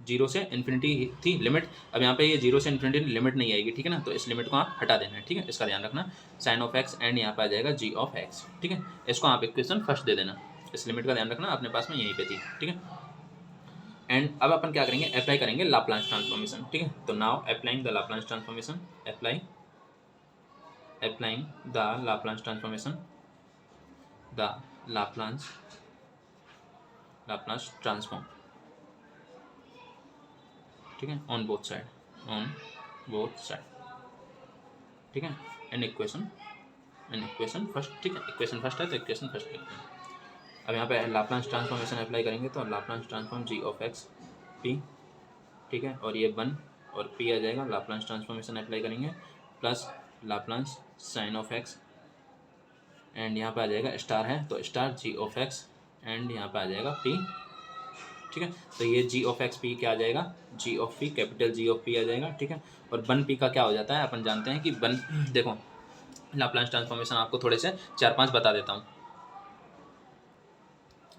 जीरो से इन्फिनिटी थी लिमिट, अब यहाँ पे ये जीरो से इन्फिनिटी लिमिट नहीं आएगी, ठीक है ना, तो इस लिमिट को आप हटा देना है, ठीक है, इसका ध्यान रखना। साइन ऑफ एक्स एंड यहाँ पे आ जाएगा जी ऑफ एक्स, ठीक है। इसको आप इक्वेशन फर्स्ट दे देना, इस लिमिट का ध्यान रखना, अपने पास में यहीं पे थी, ठीक है। एंड अब अपन क्या करेंगे, अप्लाई करेंगे लाप्लास ट्रांसफॉर्मेशन, ठीक है। तो now applying the Laplace transformation, applying the Laplace transformation, the Laplace transform, ठीक है, ऑन बोथ साइड, ठीक है। एंड इक्वेशन फर्स्ट, ठीक है, इक्वेशन फर्स्ट है तो इक्वेशन फर्स्ट लिखते हैं। अब यहाँ पे लाप्लास ट्रांसफॉर्मेशन अप्लाई करेंगे तो Laplace transform G of X P, ठीक है, और ये वन और पी आ जाएगा। लाप्लास ट्रांसफॉर्मेशन अप्लाई करेंगे plus Laplace sine of x, and यहाँ पे आ जाएगा स्टार है तो star G of x, and यहाँ पे आ जाएगा पी, ठीक है। तो ये जी ऑफ एक्स पी क्या आ जाएगा, g of p, capital G of p आ जाएगा, ठीक है। और वन पी का क्या हो जाता है, अपन जानते हैं कि वन, देखो लाप्लास ट्रांसफॉर्मेशन आपको थोड़े से 4-5 बता देता हूँ,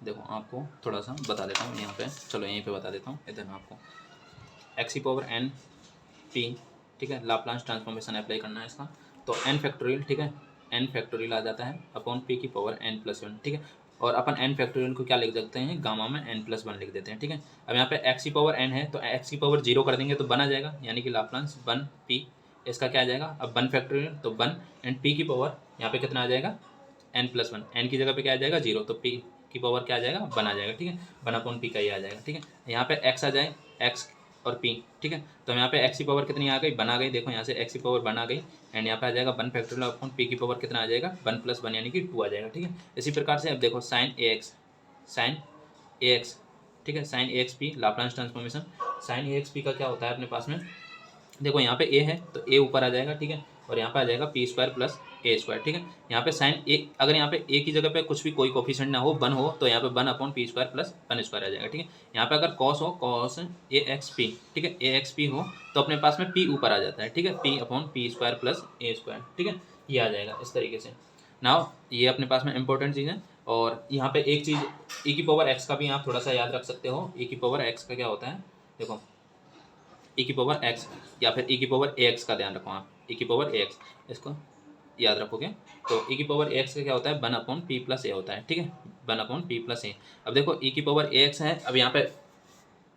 देखो आपको थोड़ा सा बता देता हूँ यहाँ पे, चलो यहीं पे बता देता हूँ, इधर में आपको एक्स की पावर एन पी, ठीक है, लाप्लास ट्रांसफॉर्मेशन अप्लाई करना है इसका। तो एन फैक्टोरियल, ठीक है, एन फैक्टोरियल आ जाता है अपॉन पी की पावर एन प्लस वन, ठीक है। और अपन एन फैक्टोरियल को क्या लिख सकते हैं, गामा में एन प्लस वन लिख देते हैं, ठीक है। अब यहाँ पे एक्स की पावर एन है तो एक्स की पावर जीरो कर देंगे तो वन आ जाएगा, यानी कि लाप्लास वन पी, इसका क्या आ जाएगा, अब वन फैक्टोरियल तो वन, एंड पी की पावर यहाँ पे कितना आ जाएगा, एन प्लस वन, एन की जगह पे क्या आ जाएगा जीरो, तो पी की पावर क्या आ जाएगा, वन आ जाएगा, ठीक है, वन अपॉन पी का ये आ जाएगा, ठीक है। यहाँ पे एक्स आ जाए, एक्स और पी, ठीक है। तो यहाँ पे एक्स की पावर कितनी आ गई, वन आ गई, देखो यहाँ से एक्स की पावर वन आ गई, एंड यहाँ पे आ जाएगा वन फैक्टोरियल अपॉन पी की पावर कितना आ जाएगा, वन प्लस वन यानी कि टू आ जाएगा, ठीक है। इसी प्रकार से अब देखो साइन ए एक्स, ठीक है, sine a x p Laplace transformation, sine a x p का क्या होता है अपने पास में, देखो यहाँ पे ए है तो ए ऊपर आ जाएगा, ठीक है, और यहाँ पे आ जाएगा p square plus a square, ठीक है। यहाँ पे साइन ए, अगर यहाँ पे ए की जगह पे कुछ भी कोई कोफिशिएंट ना हो, वन हो, तो यहाँ पे one upon P square plus one square आ जाएगा, ठीक है। यहाँ पे अगर कॉस हो, कॉस ए एक्स पी, ठीक है, ए एक्स पी हो तो अपने पास में पी ऊपर आ जाता है, ठीक है, p upon P square plus a square, ठीक है, ये आ जाएगा इस तरीके से। नाउ ये अपने पास में इंपॉर्टेंट चीज़ है। और यहाँ पे एक चीज़ e की पावर x का भी आप थोड़ा सा याद रख सकते हो, e की पावर x का क्या होता है, देखो e की पावर x या फिर e की पावर ax का ध्यान रखो आप, e की पावर ax, इसको याद रखोगे तो e की पावर ax का क्या होता है, वन अपॉन पी प्लस ए होता है, ठीक है, वन अपॉन पी प्लस ए। अब देखो e की पावर ax है, अब यहाँ पे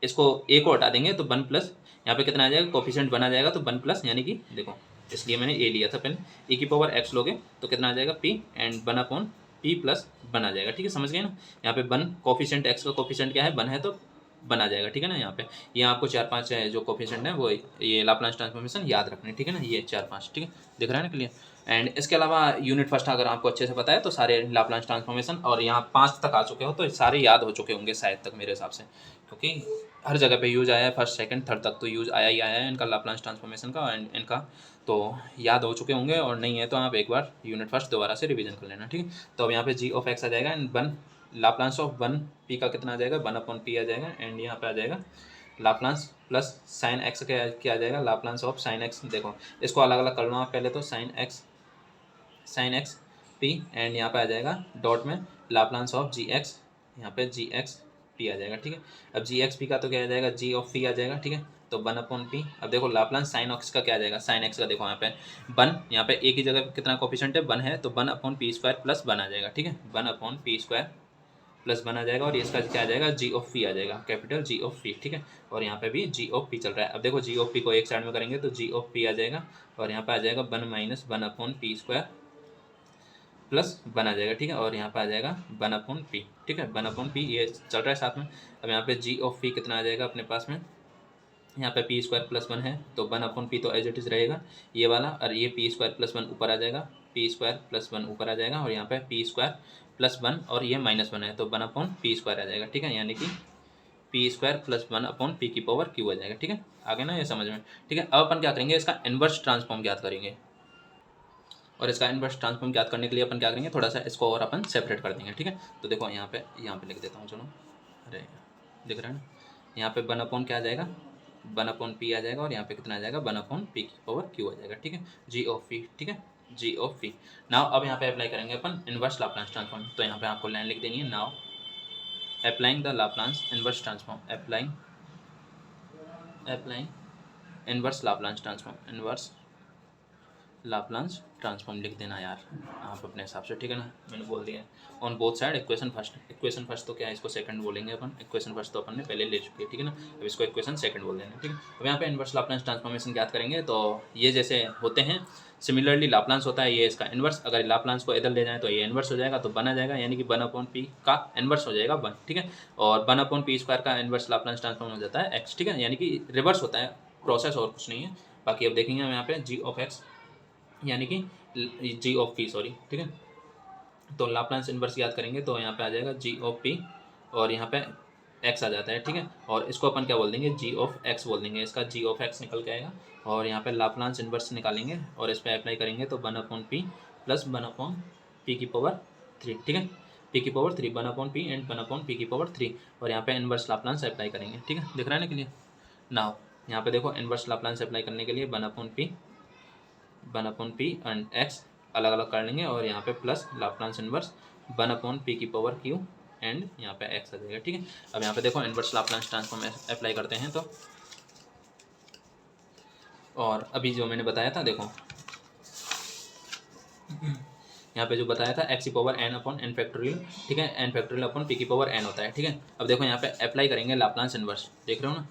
इसको a को हटा देंगे तो वन प्लस, यहाँ पे कितना आ जाएगा, कोफिशिएंट वन आ जाएगा तो वन प्लस, यानी कि देखो इसलिए मैंने a लिया था पहले, e की पावर x लोगे तो कितना आ जाएगा p, and one upon p plus one आ जाएगा, ठीक है, समझ गए ना। यहाँ पे वन कोफिशिएंट x का कोफिशिएंट क्या है, वन है तो वन आ जाएगा, ठीक है ना। यहाँ पे ये आपको 4-5 जो कोफिशिएंट है वो ये लाप्लास ट्रांसफॉर्मेशन याद रखने, ठीक है ना, ये 4-5, ठीक है, दिख रहा है ना क्लियर। एंड इसके अलावा यूनिट फर्स्ट अगर आपको अच्छे से पता है तो सारे लाप्लास ट्रांसफॉर्मेशन, और यहाँ 5 तक आ चुके हो तो सारे याद हो चुके होंगे शायद तक मेरे हिसाब से, क्योंकि हर जगह पे यूज आया है, फर्स्ट सेकंड थर्ड तक तो यूज आया ही आया है इनका लाप्लास ट्रांसफॉर्मेशन का, एंड इनका तो याद हो चुके होंगे, और नहीं है तो आप एक बार यूनिट फर्स्ट दोबारा से रिवीजन कर लेना, ठीक है। तो अब यहाँ पे जी ऑफ एक्स आ जाएगा, and one Laplace of one P का कितना आ जाएगा, वन अपॉन पी आ जाएगा, एंड यहाँ पे आ जाएगा लाप्लास प्लस साइन एक्स का क्या आ जाएगा, लाप्लास ऑफ साइन एक्स, देखो इसको अलग अलग कर लो आप पहले तो, साइन एक्स पी, एंड यहाँ पे आ जाएगा डॉट में लाप्लास ऑफ जी एक्स, यहाँ पे जी एक्स पी आ जाएगा, ठीक है। अब जी एक्स पी का तो क्या आ जाएगा, जी ऑफ पी आ जाएगा, ठीक है, तो वन अपॉन पी। अब देखो लाप्लास साइन एक्स का क्या आ जाएगा, साइन एक्स का देखो यहाँ पे वन, यहाँ पे ए की जगह कितना कोफिशिएंट है, वन है तो one upon P square plus one आ जाएगा, ठीक है, one upon P square plus one आ जाएगा, और इसका क्या आ जाएगा, जी ऑफ पी आ जाएगा, कैपिटल जी ऑफ पी, ठीक है। और यहाँ पे भी जी ऑफ पी चल रहा है, अब देखो जी ऑफ पी को एक साइड में करेंगे तो जी ऑफ पी आ जाएगा, और यहाँ पे आ जाएगा one minus one upon P square plus one आ जाएगा, ठीक है, और यहाँ पे आ जाएगा वन अपॉन पी, ठीक है, वन अपॉन पी ये चल रहा है साथ में। अब यहाँ पे जी ऑफ पी कितना आ जाएगा अपने पास में, यहाँ पे पी स्क्वायर प्लस वन है तो वन अपॉन पी तो एज इट इज़ रहेगा ये वाला, और ये पी स्क्वायर प्लस वन ऊपर आ जाएगा, पी स्क्वायर प्लस वन ऊपर आ जाएगा, और यहाँ पे पी स्क्वायर प्लस वन और ये माइनस वन है तो वन अपॉन पी स्क्वायर आ जाएगा, ठीक है, यानी कि P square plus 1 upon P की पावर क्यू आ जाएगा। ठीक है, आगे ना ये समझ में। ठीक है, अब अपन क्या करेंगे, इसका इन्वर्स ट्रांसफॉर्म ज्ञात करेंगे। और इसका इन्वर्स ट्रांसफॉर्म ज्ञात करने के लिए अपन क्या करेंगे, थोड़ा सा इसको और अपन सेपरेट कर देंगे। ठीक है, तो देखो यहाँ पे लिख देता हूँ, चलो। अरे दिख रहा है ना, यहाँ पे 1 अपॉन क्या आ जाएगा, 1 अपॉन पी आ जाएगा, और यहाँ पे कितना आ जाएगा, 1 अपॉन पी की पावर क्यू आ जाएगा। ठीक है, जी ऑफ पी। ठीक है, जी ऑफ पी। नाउ अब यहाँ पे अप्लाई करेंगे अपन इन्वर्स लाप्लास ट्रांसफॉर्म। तो यहाँ पे आपको लाइन लिख देनी है, now applying the Laplace inverse transform, applying inverse Laplace transform, inverse Laplace transform लिख देना यार आप अपने हिसाब से। ठीक है ना, मैंने बोल दिया on both side equation first तो क्या है, इसको सेकंड बोलेंगे अपन। इक्वेशन फर्स्ट तो अपन ने पहले ले चुकी है। ठीक है ना, अब इसको इक्वेशन सेकंड बोल देना। ठीक है, अब यहाँ पे इन्वर्स लाप्लास ट्रांसफॉर्मेशन ज्ञात करेंगे। तो ये जैसे होते हैं सिमिलरली लाप्लास होता है, ये इसका इन्वर्स। अगर लाप्लास को इधर ले जाए तो ये इन्वर्स हो जाएगा, तो बना जाएगा, यानी कि 1 अपॉन पी का इन्वर्स हो जाएगा 1। ठीक है, और 1 अपॉन पी स्क्वायर का इन्वर्स लाप्लास ट्रांसफॉर्म हो जाता है एक्स। ठीक है, यानी कि रिवर्स होता है प्रोसेस, और कुछ नहीं है। बाकी अब देखेंगे हम यहाँ पे जी ऑफ एक्स यानी कि जी ऑफ पी, सॉरी। ठीक है, तो लाप्लास इन्वर्स याद करेंगे तो यहाँ पे आ जाएगा जी ऑफ पी, और यहाँ पे एक्स आ जाता है। ठीक है, और इसको अपन क्या बोल देंगे, जी ऑफ एक्स बोल देंगे। इसका जी ऑफ एक्स निकल के आएगा, और यहाँ पे लाप्लास इन्वर्स निकालेंगे और इस पर अप्लाई करेंगे तो 1 upon p plus 1 upon P की पावर 3। ठीक है, पी की power 3, 1 upon P and 1 upon P की पावर 3, और यहाँ पे इन्वर्स लाप्लास अप्लाई करेंगे। ठीक है, दिख रहा है ना क्लियर। नाउ यहाँ पे देखो इन्वर्स लाप्लास अप्लाई करने के लिए 1 अपॉन पी एंड एक्स अलग अलग कर लेंगे, और यहाँ पे plus Laplace inverse 1 upon P की पावर क्यू एंड यहाँ पे एक्स आ जाएगा। ठीक है, अब यहाँ पे देखो इन्वर्स लाप्लास ट्रांसफॉर्म अप्लाई करते हैं तो, और अभी जो मैंने बताया था देखो यहाँ पे जो बताया था एक्स की power N upon N factorial. ठीक है, एन फैक्टोरियल अपॉन पी की पावर एन होता है। ठीक है, अब देखो यहाँ पे अप्लाई करेंगे लाप्लास इन्वर्स, देख रहे हो ना।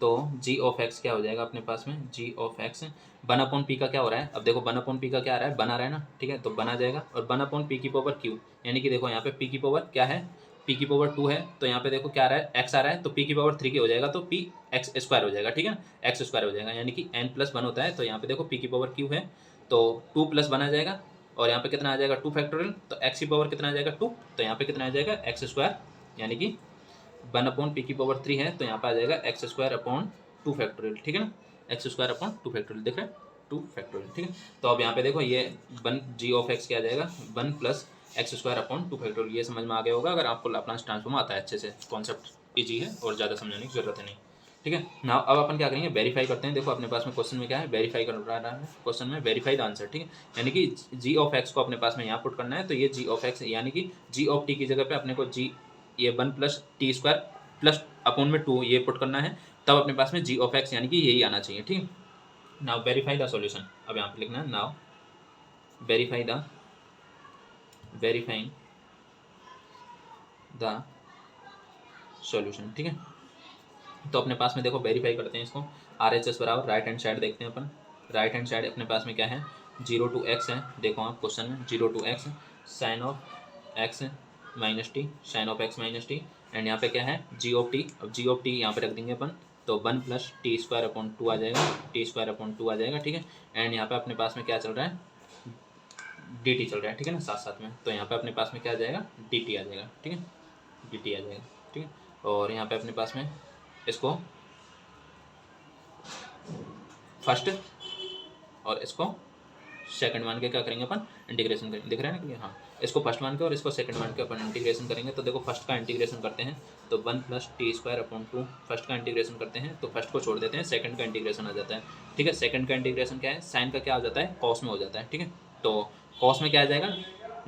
तो जी ऑफ एक्स क्या हो जाएगा अपने पास में, जी ऑफ एक्स 1 अपॉन पी का क्या हो रहा है, अब देखो 1 अपॉन पी का क्या आ रहा है, बना रहा है ना। ठीक है, तो बना जाएगा, और 1 अपॉन पी की पावर क्यू, यानी कि देखो यहाँ पे पी की पावर क्या है, पी की पावर 2 है, तो यहाँ पे देखो क्या आ रहा है, एक्स आ रहा है, तो पी की पावर 3 की हो जाएगा, तो पी एक्स स्क्वायर हो जाएगा। ठीक है, एक्स स्क्वायर हो जाएगा, यानी कि एन प्लस 1 होता है। तो यहाँ पे देखो पी की पावर क्यू है, तो 2 प्लस 1 आ जाएगा, और यहाँ पे कितना आ जाएगा 2 फैक्टोरियल, तो एक्स की पावर कितना आ जाएगा 2, तो यहाँ पे कितना आ जाएगा एक्स स्क्वायर, यानी कि 1 अपॉन पी की पावर 3 है, तो यहाँ पे आ जाएगा एक्स स्क्वायर अपॉन 2 फैक्टोरियल। ठीक है ना, एक्स स्क्वायर अपॉन 2 फैक्टोरियल, दिख रहा है 2 फैक्टोरियल। ठीक है, तो अब यहाँ पे देखो ये 1 जी ऑफ एक्स क्या आ जाएगा, 1 plus x square upon 2 factorial. ये समझ में आ गया होगा अगर आपको लाप्लास ट्रांसफॉर्म आता है अच्छे से, कॉन्सेप्ट ईजी है और ज़्यादा समझाने की जरूरत है नहीं। ठीक है ना, अब अपन क्या करेंगे, वेरीफाई करते हैं। देखो अपने पास में क्वेश्चन में क्या है, वेरीफाई कर रहा है क्वेश्चन में, वेरीफाई द आंसर। ठीक है, यानी कि जी ऑफ एक्स को अपने पास में यहाँ पुट करना है, तो ये जी ऑफ एक्स यानी कि जी ऑफ टी की जगह पे अपने को जी ये 1 plus T square plus upon में 2 ये पुट करना है, तब अपने पास में जी ऑफ एक्स यानी कि यही आना चाहिए। ठीक है, नाउ वेरीफाई द सॉल्यूशन, अब यहाँ पे लिखना है नाउ वेरीफाइंग द सॉल्यूशन। ठीक है, तो अपने पास में देखो वेरीफाई करते हैं इसको, आर एच एस बराबर राइट हैंड साइड देखते हैं अपन। राइट हैंड साइड अपने पास में क्या है, 0 to x है, देखो आप क्वेश्चन में 0 to x sine of X minus T, sine of X minus T, and यहाँ पे क्या है जी ऑफ टी। अब जी ऑफ टी यहाँ पे रख देंगे अपन, तो 1 प्लस टी स्क्वायर अपॉन 2 आ जाएगा, टी स्क्वायर अपॉन 2 आ जाएगा। ठीक है, एंड यहाँ पे अपने पास में क्या चल रहा है, डी टी चल रहा है। ठीक है ना, साथ साथ में, तो यहाँ पे अपने पास में क्या आ जाएगा, डी टी आ जाएगा। ठीक है, डी टी आ जाएगा। ठीक है, और यहाँ पे अपने पास में इसको फर्स्ट और इसको सेकंड मान के क्या करेंगे अपन, इंटीग्रेशन करेंगे। दिख रहा है ना कि हाँ, इसको फर्स्ट मान के और इसको सेकंड मान के अपन इंटीग्रेशन करेंगे। तो देखो फर्स्ट का इंटीग्रेशन करते हैं तो 1 plus T square upon 2, first का इंटीग्रेशन करते हैं तो फर्स्ट को छोड़ देते हैं, सेकंड का इंटीग्रेशन आ जाता है। ठीक है, सेकंड का इंटीग्रेशन क्या है, साइन का क्या हो जाता है, कॉस में हो जाता है। ठीक है, तो कॉस में क्या आ जाएगा,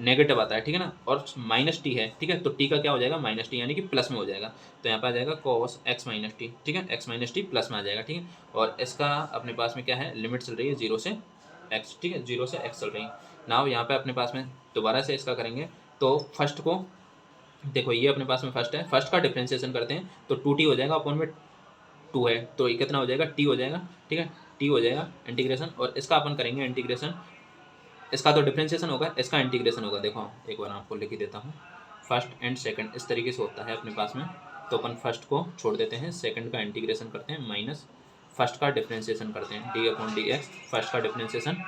नेगेटिव आता है। ठीक है ना, और माइनस टी है। ठीक है, तो टी का क्या हो जाएगा, माइनस टी, यानी कि प्लस में हो जाएगा। तो यहाँ पर आ जाएगा कॉस एक्स माइनस टी। ठीक है, एक्स माइनस टी प्लस में आ जाएगा। ठीक है, और इसका अपने पास में क्या है, लिमिट चल रही है 0 से एक्स। ठीक है, 0 से एक्स चल रही है। नाउ यहाँ पे अपने पास में दोबारा से इसका करेंगे, तो फर्स्ट को देखो ये अपने पास में फर्स्ट है, फर्स्ट का डिफ्रेंशिएशन करते हैं तो 2t हो जाएगा, अपॉन में 2 है तो ये कितना हो जाएगा, t हो जाएगा। ठीक है, t हो जाएगा इंटीग्रेशन, और इसका अपन करेंगे इंटीग्रेशन, इसका तो डिफ्रेंशिएशन होगा, इसका इंटीग्रेशन होगा। देखो एक बार आपको लिख ही देता हूँ, फर्स्ट एंड सेकंड इस तरीके से होता है अपने पास में। तो अपन फर्स्ट को छोड़ देते हैं, सेकंड का इंटीग्रेशन करते हैं, माइनस फर्स्ट का डिफ्रेंशिएशन करते हैं, D upon d x, first का डिफ्रेंशिएशन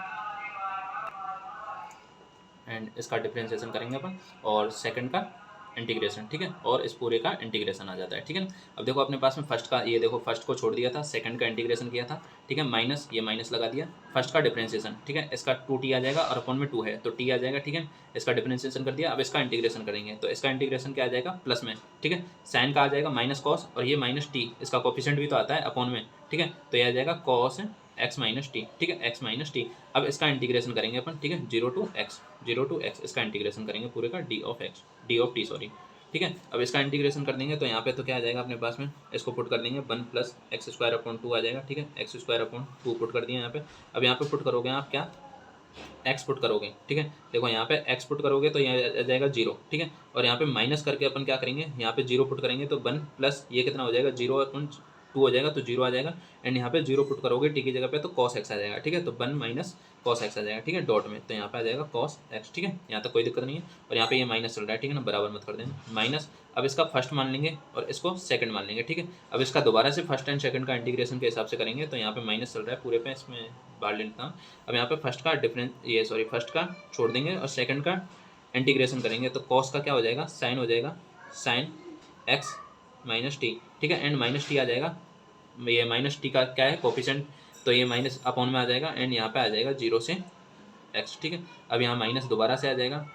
एंड इसका डिफ्रेंशिएशन करेंगे अपन, और सेकंड का इंटीग्रेशन, ठीक है, और इस पूरे का इंटीग्रेशन आ जाता है, ठीक है ना। अब देखो अपने पास में फर्स्ट का, ये देखो फर्स्ट को छोड़ दिया था, सेकंड का इंटीग्रेशन किया था, ठीक है, माइनस, ये माइनस लगा दिया, फर्स्ट का डिफरेंशिएशन, ठीक है, इसका 2t आ जाएगा और अपॉन में 2 है तो t आ जाएगा, ठीक है, इसका डिफरेंशिएशन कर दिया। अब इसका इंटीग्रेशन करेंगे तो इसका इंटीग्रेशन क्या आ जाएगा, प्लस में, ठीक है, साइन का आ जाएगा माइनस कॉस, और ये माइनस टी, इसका कोफिशिएंट भी तो आता है अपॉन में, ठीक है, तो ये आ जाएगा कॉस एक्स माइनस टी, ठीक है, एक्स माइनस टी। अब इसका इंटीग्रेशन करेंगे अपन, ठीक है, 0 टू एक्स इसका इंटीग्रेशन करेंगे पूरे का, डी ऑफ टी सॉरी, ठीक है। अब इसका इंटीग्रेशन कर देंगे तो यहाँ पे तो क्या आ जाएगा अपने पास में, इसको पुट कर देंगे 1 प्लस एक्स स्क्वायर अपॉन 2 आ जाएगा, ठीक है, एक्स स्क्वायर अपॉन 2 पुट कर दिया यहाँ पे। अब यहाँ पे पुट करोगे आप क्या, एक्स पुट करोगे, ठीक है, देखो यहाँ पे एक्स पुट करोगे तो यहाँ आ जाएगा 0, ठीक है, और यहाँ पे माइनस करके अपन क्या करेंगे, यहाँ पे 0 पुट करेंगे तो 1 प्लस ये कितना हो जाएगा, 0 अपॉन 2 हो जाएगा तो 0 आ जाएगा, एंड यहाँ पे 0 पुट करोगे टी की जगह पे तो कॉस एक्स आ जाएगा, ठीक है, तो 1 माइनस कॉस एक्स आ जाएगा, ठीक है, डॉट में, तो यहाँ पे आ जाएगा कॉस एक्स, ठीक है, यहाँ तक कोई दिक्कत नहीं है। और यहाँ पे ये माइनस चल रहा है, ठीक है ना, बराबर मत कर देना, माइनस। अब इसका फर्स्ट मान लेंगे और इसको सेकंड मान लेंगे, ठीक है। अब इसका दोबारा से फर्स्ट एंड सेकंड का इंटीग्रेशन के हिसाब से करेंगे तो यहाँ पे माइनस चल रहा है पूरे पे, इसमें बाहर लेता हूँ। अब यहाँ पे फर्स्ट का डिफरेंस, ये सॉरी फर्स्ट का छोड़ देंगे और सेकंड का इंटीग्रेशन करेंगे तो कॉस का क्या हो जाएगा, साइन हो जाएगा, साइन एक्स माइनस टी, ठीक है, एंड माइनस टी आ जाएगा, ये माइनस टी का क्या है कोफिशिएंट, तो ये माइनस अपॉन में आ जाएगा, एंड यहाँ पे आ जाएगा 0 से एक्स, ठीक है। अब यहाँ माइनस दोबारा से आ जाएगा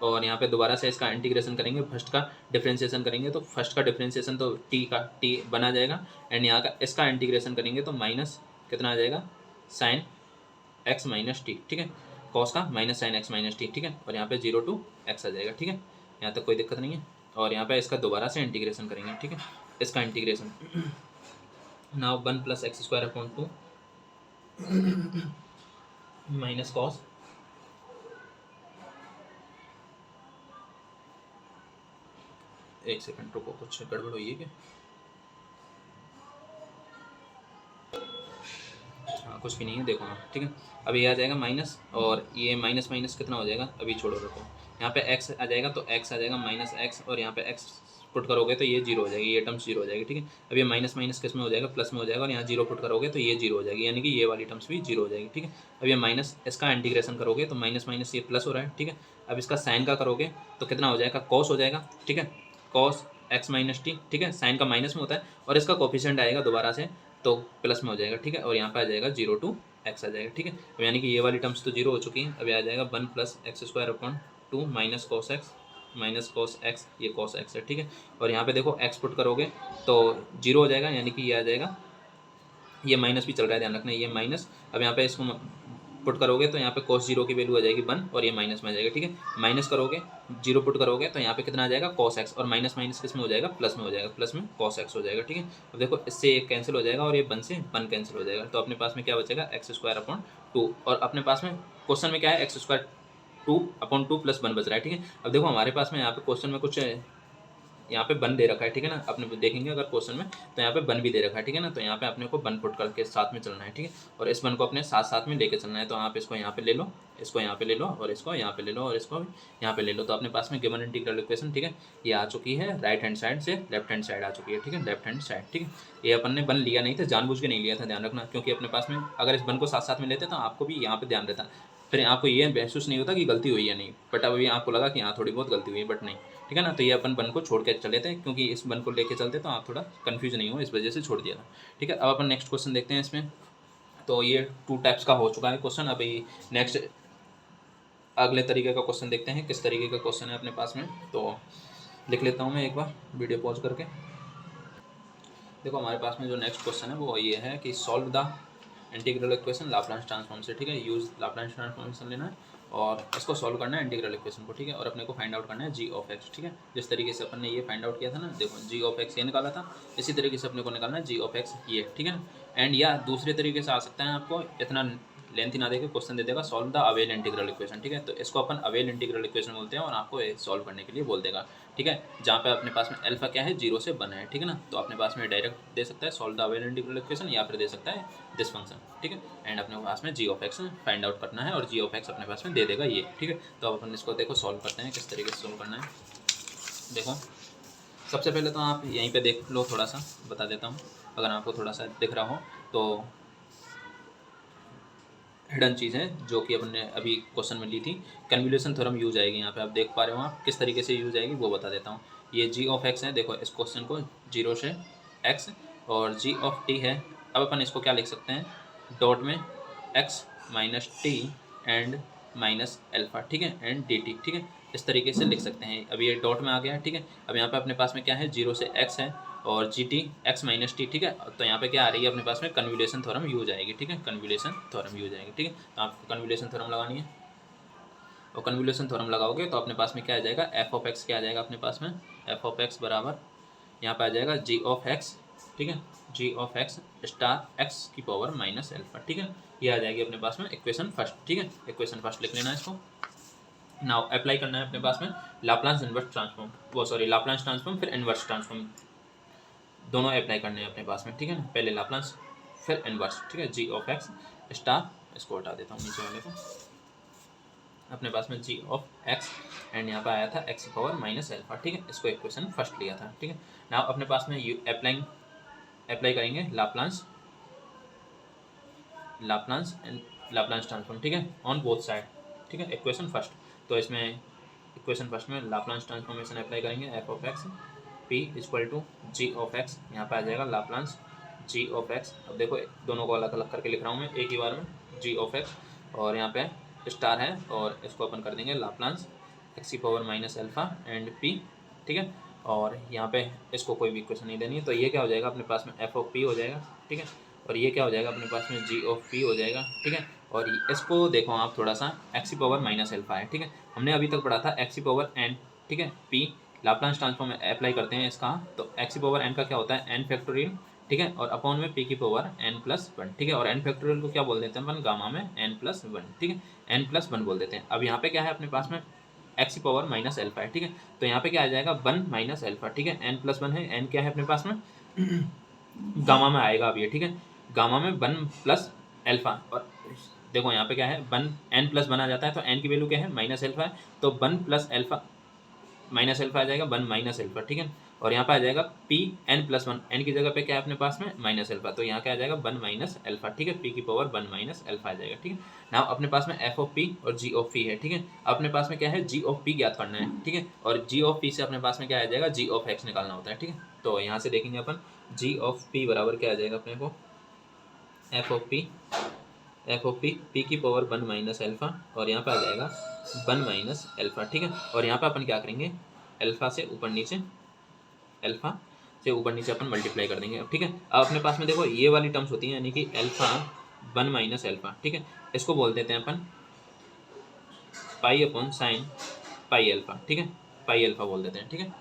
और यहाँ पे दोबारा से इसका इंटीग्रेशन करेंगे, फर्स्ट का डिफरेंशिएशन करेंगे तो फर्स्ट का डिफरेंशिएशन तो टी बना जाएगा, एंड यहाँ का इसका इंटीग्रेशन करेंगे तो माइनस कितना आ जाएगा, साइन एक्स माइनस टी, ठीक है, कॉस का minus sine x minus T, ठीक है, और यहाँ पे 0 टू एक्स आ जाएगा, ठीक है, यहाँ तक कोई दिक्कत नहीं है। और यहाँ पे इसका दोबारा से इंटीग्रेशन करेंगे, ठीक है, इसका integration now 1 plus x square upon 2 minus cos, एक सेकंड रुको, कुछ गड़बड़ हुई है क्या, हाँ कुछ भी नहीं है, देखो ना, ठीक है। अब ये आ जाएगा माइनस, और ये माइनस माइनस कितना हो जाएगा, अभी छोड़ो रखो, यहाँ पे एक्स आ जाएगा तो एक्स आ जाएगा माइनस एक्स, और यहाँ पे एक्स पुट करोगे तो ये 0 हो जाएगी, ये टर्म्स 0 हो जाएगी, ठीक है। अब ये माइनस माइनस किस में हो जाएगा, प्लस में हो जाएगा, और यहाँ 0 पुट करोगे तो ये 0 हो जाएगी, यानी कि ये वाली टर्म्स भी 0 हो जाएगी, ठीक है। अब ये माइनस इसका इंटीग्रेशन करोगे तो माइनस माइनस ये प्लस हो रहा है, ठीक है। अब इसका साइन का करोगे तो कितना हो जाएगा, कॉस हो जाएगा, ठीक है, कॉस एक्स माइनस टी, ठीक है, साइन का माइनस में होता है, और इसका कोफिशिएंट आएगा दोबारा से तो प्लस में हो जाएगा, ठीक है, और यहाँ पे आ जाएगा 0 टू एक्स आ जाएगा, ठीक है। अब यानी कि ये वाली टर्म्स तो 0 हो चुकी हैं, अब ये आ जाएगा 1 plus x square upon 2 minus cos x, ये कॉस एक्स है, ठीक है। और यहाँ पे देखो एक्स पुट करोगे तो 0 हो जाएगा, यानी कि ये आ जाएगा, ये माइनस भी चल रहा है ध्यान रखना, ये माइनस, अब यहाँ पे इसको पुट करोगे तो यहाँ पे cos 0 की वैल्यू आ जाएगी 1, और ये माइनस में आ जाएगा, ठीक है। माइनस करोगे 0 पुट करोगे तो यहाँ पे कितना आ जाएगा cos x, और माइनस माइनस किस में हो जाएगा, प्लस में हो जाएगा, प्लस में cos x हो जाएगा, ठीक है। अब देखो इससे एक कैंसिल हो जाएगा और ये 1 से 1 कैंसिल हो जाएगा, तो अपने पास में क्या बचेगा, एक्स स्क्वायर अपॉन 2, और अपने पास में क्वेश्चन में क्या है, एक्स स्क्वायर 2 अपॉन 2 प्लस 1 बच रहा है, ठीक है। अब देखो हमारे पास में यहाँ पे क्वेश्चन में कुछ यहाँ पे बन दे रखा है, ठीक है ना, अपने देखेंगे अगर क्वेश्चन में तो यहाँ पे बन भी दे रखा है, ठीक है ना, तो यहाँ पे अपने को बन पुट करके साथ में चलना है, ठीक है, और इस बन को अपने साथ साथ में लेके चलना है, तो आप इसको यहाँ पे ले लो, इसको यहाँ पे ले लो, और इसको यहाँ पे ले लो, और इसको यहाँ पे ले लो, तो अपने पास में गिवन इंटीग्रल इक्वेशन, ठीक है, ये आ चुकी है राइट हैंड साइड से लेफ्ट हैंड साइड आ चुकी है, ठीक है, लेफ्ट हैंड साइड, ठीक है। ये अपन ने बन लिया नहीं था, जानबूझ के नहीं लिया था, ध्यान रखना, क्योंकि अपने पास में अगर इस बन को साथ साथ में लेते तो आपको भी यहाँ पे ध्यान रहता, फिर आपको ये महसूस नहीं होता कि गलती हुई या नहीं, बट अभी आपको लगा कि हाँ थोड़ी बहुत गलती हुई है, बट नहीं, ठीक है ना। तो ये अपन बन को छोड़ के चले थे, क्योंकि इस बन को लेके चलते तो आप थोड़ा कन्फ्यूज नहीं हो, इस वजह से छोड़ दिया था, ठीक है। अब अपन नेक्स्ट क्वेश्चन देखते हैं इसमें, तो ये 2 टाइप्स का हो चुका है क्वेश्चन। अभी नेक्स्ट अगले तरीके का क्वेश्चन देखते हैं, किस तरीके का क्वेश्चन है अपने पास में, तो लिख लेता हूँ मैं एक बार वीडियो पॉज करके। देखो हमारे पास में जो नेक्स्ट क्वेश्चन है वो ये है कि solve the integral equation Laplace transform से, ठीक है, यूज लाप्लास ट्रांसफॉर्मेशन लेना है और इसको सॉल्व करना है इंटीग्रल इक्वेशन को, ठीक है, और अपने को फाइंड आउट करना है जी ऑफ एक्स, ठीक है। जिस तरीके से अपन ने ये फाइंड आउट किया था ना, देखो जी ऑफ एक्स ये निकाला था, इसी तरीके से अपने को निकालना है जी ऑफ एक्स ये, ठीक है ना। एंड या दूसरे तरीके से आ सकता है, आपको इतना लेंथ ना देके क्वेश्चन दे देगा solve the avail integral equation, ठीक है, तो इसको अपन अवेल इंटीग्रल इक्वेशन बोलते हैं और आपको सॉल्व करने के लिए बोल देगा, ठीक है, जहाँ पे अपने पास में अल्फा क्या है 0 से 1 है, ठीक है ना। तो अपने पास में डायरेक्ट दे सकता है solve the avail integral equation, या फिर दे सकता है दिस फंक्शन, ठीक है। एंड अपने पास में जी ऑफ एक्स फाइंड आउट करना है और जी ऑफ एक्स अपने पास में दे देगा ये, ठीक है। तो अब अपन इसको देखो सॉल्व करते हैं, किस तरीके से सॉल्व करना है। देखो सबसे पहले तो आप यहीं पे देख लो, थोड़ा सा बता देता हूँ अगर आपको थोड़ा सा दिख रहा हो तो, हिडन चीज़ है जो कि अपन ने अभी क्वेश्चन में ली थी। कन्वोल्यूशन थ्योरम यूज आएगी यहाँ पे, आप देख पा रहे हो आप किस तरीके से यूज आएगी वो बता देता हूँ। ये जी ऑफ एक्स है, देखो इस क्वेश्चन को 0 से एक्स और जी ऑफ टी है। अब अपन इसको क्या लिख सकते हैं, डॉट में x minus T and minus alpha, ठीक है, एंड डी टी, ठीक है, इस तरीके से लिख सकते हैं। अब ये डॉट में आ गया है, ठीक है। अब यहाँ पे अपने पास में क्या है, 0 से एक्स है और G T x minus T, ठीक है। तो यहाँ पे क्या आ रही है अपने पास में, कन्वोल्यूशन थ्योरम यूज आएगी, ठीक है, कन्वोल्यूशन थ्योरम यूज आएगी, ठीक है। तो आपको कन्वोल्यूशन थ्योरम लगानी है और कन्वोल्यूशन थ्योरम लगाओगे तो अपने पास में क्या आ जाएगा, एफ ऑफ एक्स क्या आ जाएगा अपने पास में, एफ ऑफ एक्स बराबर यहाँ पे आ जाएगा जी ऑफ एक्स, ठीक है, g of x star x की पावर माइनस एल्फा, ठीक है। ये आ जाएगी अपने पास में इक्वेशन फर्स्ट, ठीक है, इक्वेशन फर्स्ट लिख लेना है इसको। नाउ अप्लाई करना है अपने पास में लाप्लास इनवर्स ट्रांसफॉर्म, वो सॉरी लाप्लास ट्रांसफॉर्म फिर इनवर्स ट्रांसफॉर्म, दोनों अप्लाई करने हैं अपने पास में, ठीक है ना। पहले लाप्लास फिर इनवर्स, ठीक है, जी ऑफ एक्स स्टार, इसको हटा देता हूँ नीचे वाले को, अपने पास में जी ऑफ एक्स एंड यहाँ पे आया था एक्स की पावर माइनस एल्फा, ठीक है, इसको इक्वेशन फर्स्ट लिया था, ठीक है। नाउ अपने पास में अप्लाई करेंगे लाप्लास एंड लाप्लास ट्रांसफॉर्म, ठीक है, ऑन बोथ साइड, ठीक है, इक्वेशन फर्स्ट। तो इसमें इक्वेशन फर्स्ट में लाप्लास ट्रांसफॉर्मेशन अप्लाई करेंगे, F of X P equal to G of X, यहाँ पे आ जाएगा लाप्लास जी ऑफ एक्स। अब देखो दोनों को अलग अलग करके लिख रहा हूँ मैं एक ही बार में, जी ऑफ एक्स और यहाँ पे स्टार है और इसको अपन कर देंगे लाप्लास एक्स की power minus alpha and P, ठीक है। और यहाँ पे इसको कोई भी इक्वेशन नहीं देनी है, तो ये क्या हो जाएगा अपने पास में एफ ऑफ पी हो जाएगा, ठीक है। और ये क्या हो जाएगा अपने पास में जी ऑफ पी हो जाएगा, ठीक है। और इसको देखो आप थोड़ा सा एक्स की पावर माइनस एल्फा है, ठीक है, हमने अभी तक पढ़ा था एक्स की पावर एन, ठीक है, पी लाप्लास ट्रांसफॉर्म अप्लाई करते हैं इसका, तो एक्स की पावर एन का क्या होता है एन फैक्टोरियल, ठीक है, और अपॉन में पी की पावर एन प्लस वन, ठीक है, और एन फैक्टोरियल को क्या बोल देते हैं अपन, गामा में एन प्लस वन, ठीक है, एन प्लस वन बोल देते हैं। अब यहाँ पे क्या है अपने पास में एक्स की पावर माइनस एल्फा है, ठीक है, तो यहाँ पे क्या आ जाएगा वन माइनस एल्फा, ठीक है, एन प्लस वन है, एन क्या है अपने पास में गामा में आएगा अब ये, ठीक है, गामा में वन प्लस एल्फा, और देखो यहाँ पे क्या है वन एन प्लस वन आ जाता है, तो एन की वैल्यू क्या है माइनस एल्फा है, तो one plus alpha minus alpha आ जाएगा वन माइनस एल्फा, ठीक है। और यहाँ पे आ जाएगा P N plus one, N की जगह पे क्या है अपने पास में माइनस एल्फा, तो यहाँ क्या आ जाएगा वन माइनस एल्फा, ठीक है, पी की पावर वन माइनस एल्फा आ जाएगा, ठीक है। नाउ अपने पास में एफ ऑफ पी और जी ऑफ पी है, ठीक है, अपने पास में क्या है जी ऑफ पी ज्ञात करना है, ठीक है, और जी ऑफ पी से अपने पास में क्या आ जाएगा जी ऑफ एक्स निकालना होता है, ठीक है। तो यहाँ से देखेंगे अपन जी ऑफ पी बराबर क्या आ जाएगा अपने को, एफ ऑफ पी की पावर वन माइनस एल्फा और यहाँ पे आ जाएगा वन माइनस एल्फा, ठीक है। और यहाँ पे अपन क्या करेंगे एल्फा से ऊपर नीचे अपन मल्टीप्लाई कर देंगे, ठीक है। अब अपने पास में देखो ये वाली टर्म्स होती हैं, यानी कि एल्फा वन माइनस एल्फा, ठीक है, इसको बोल देते हैं अपन pi upon sine pi alpha, ठीक है, पाई एल्फा बोल देते हैं, ठीक है,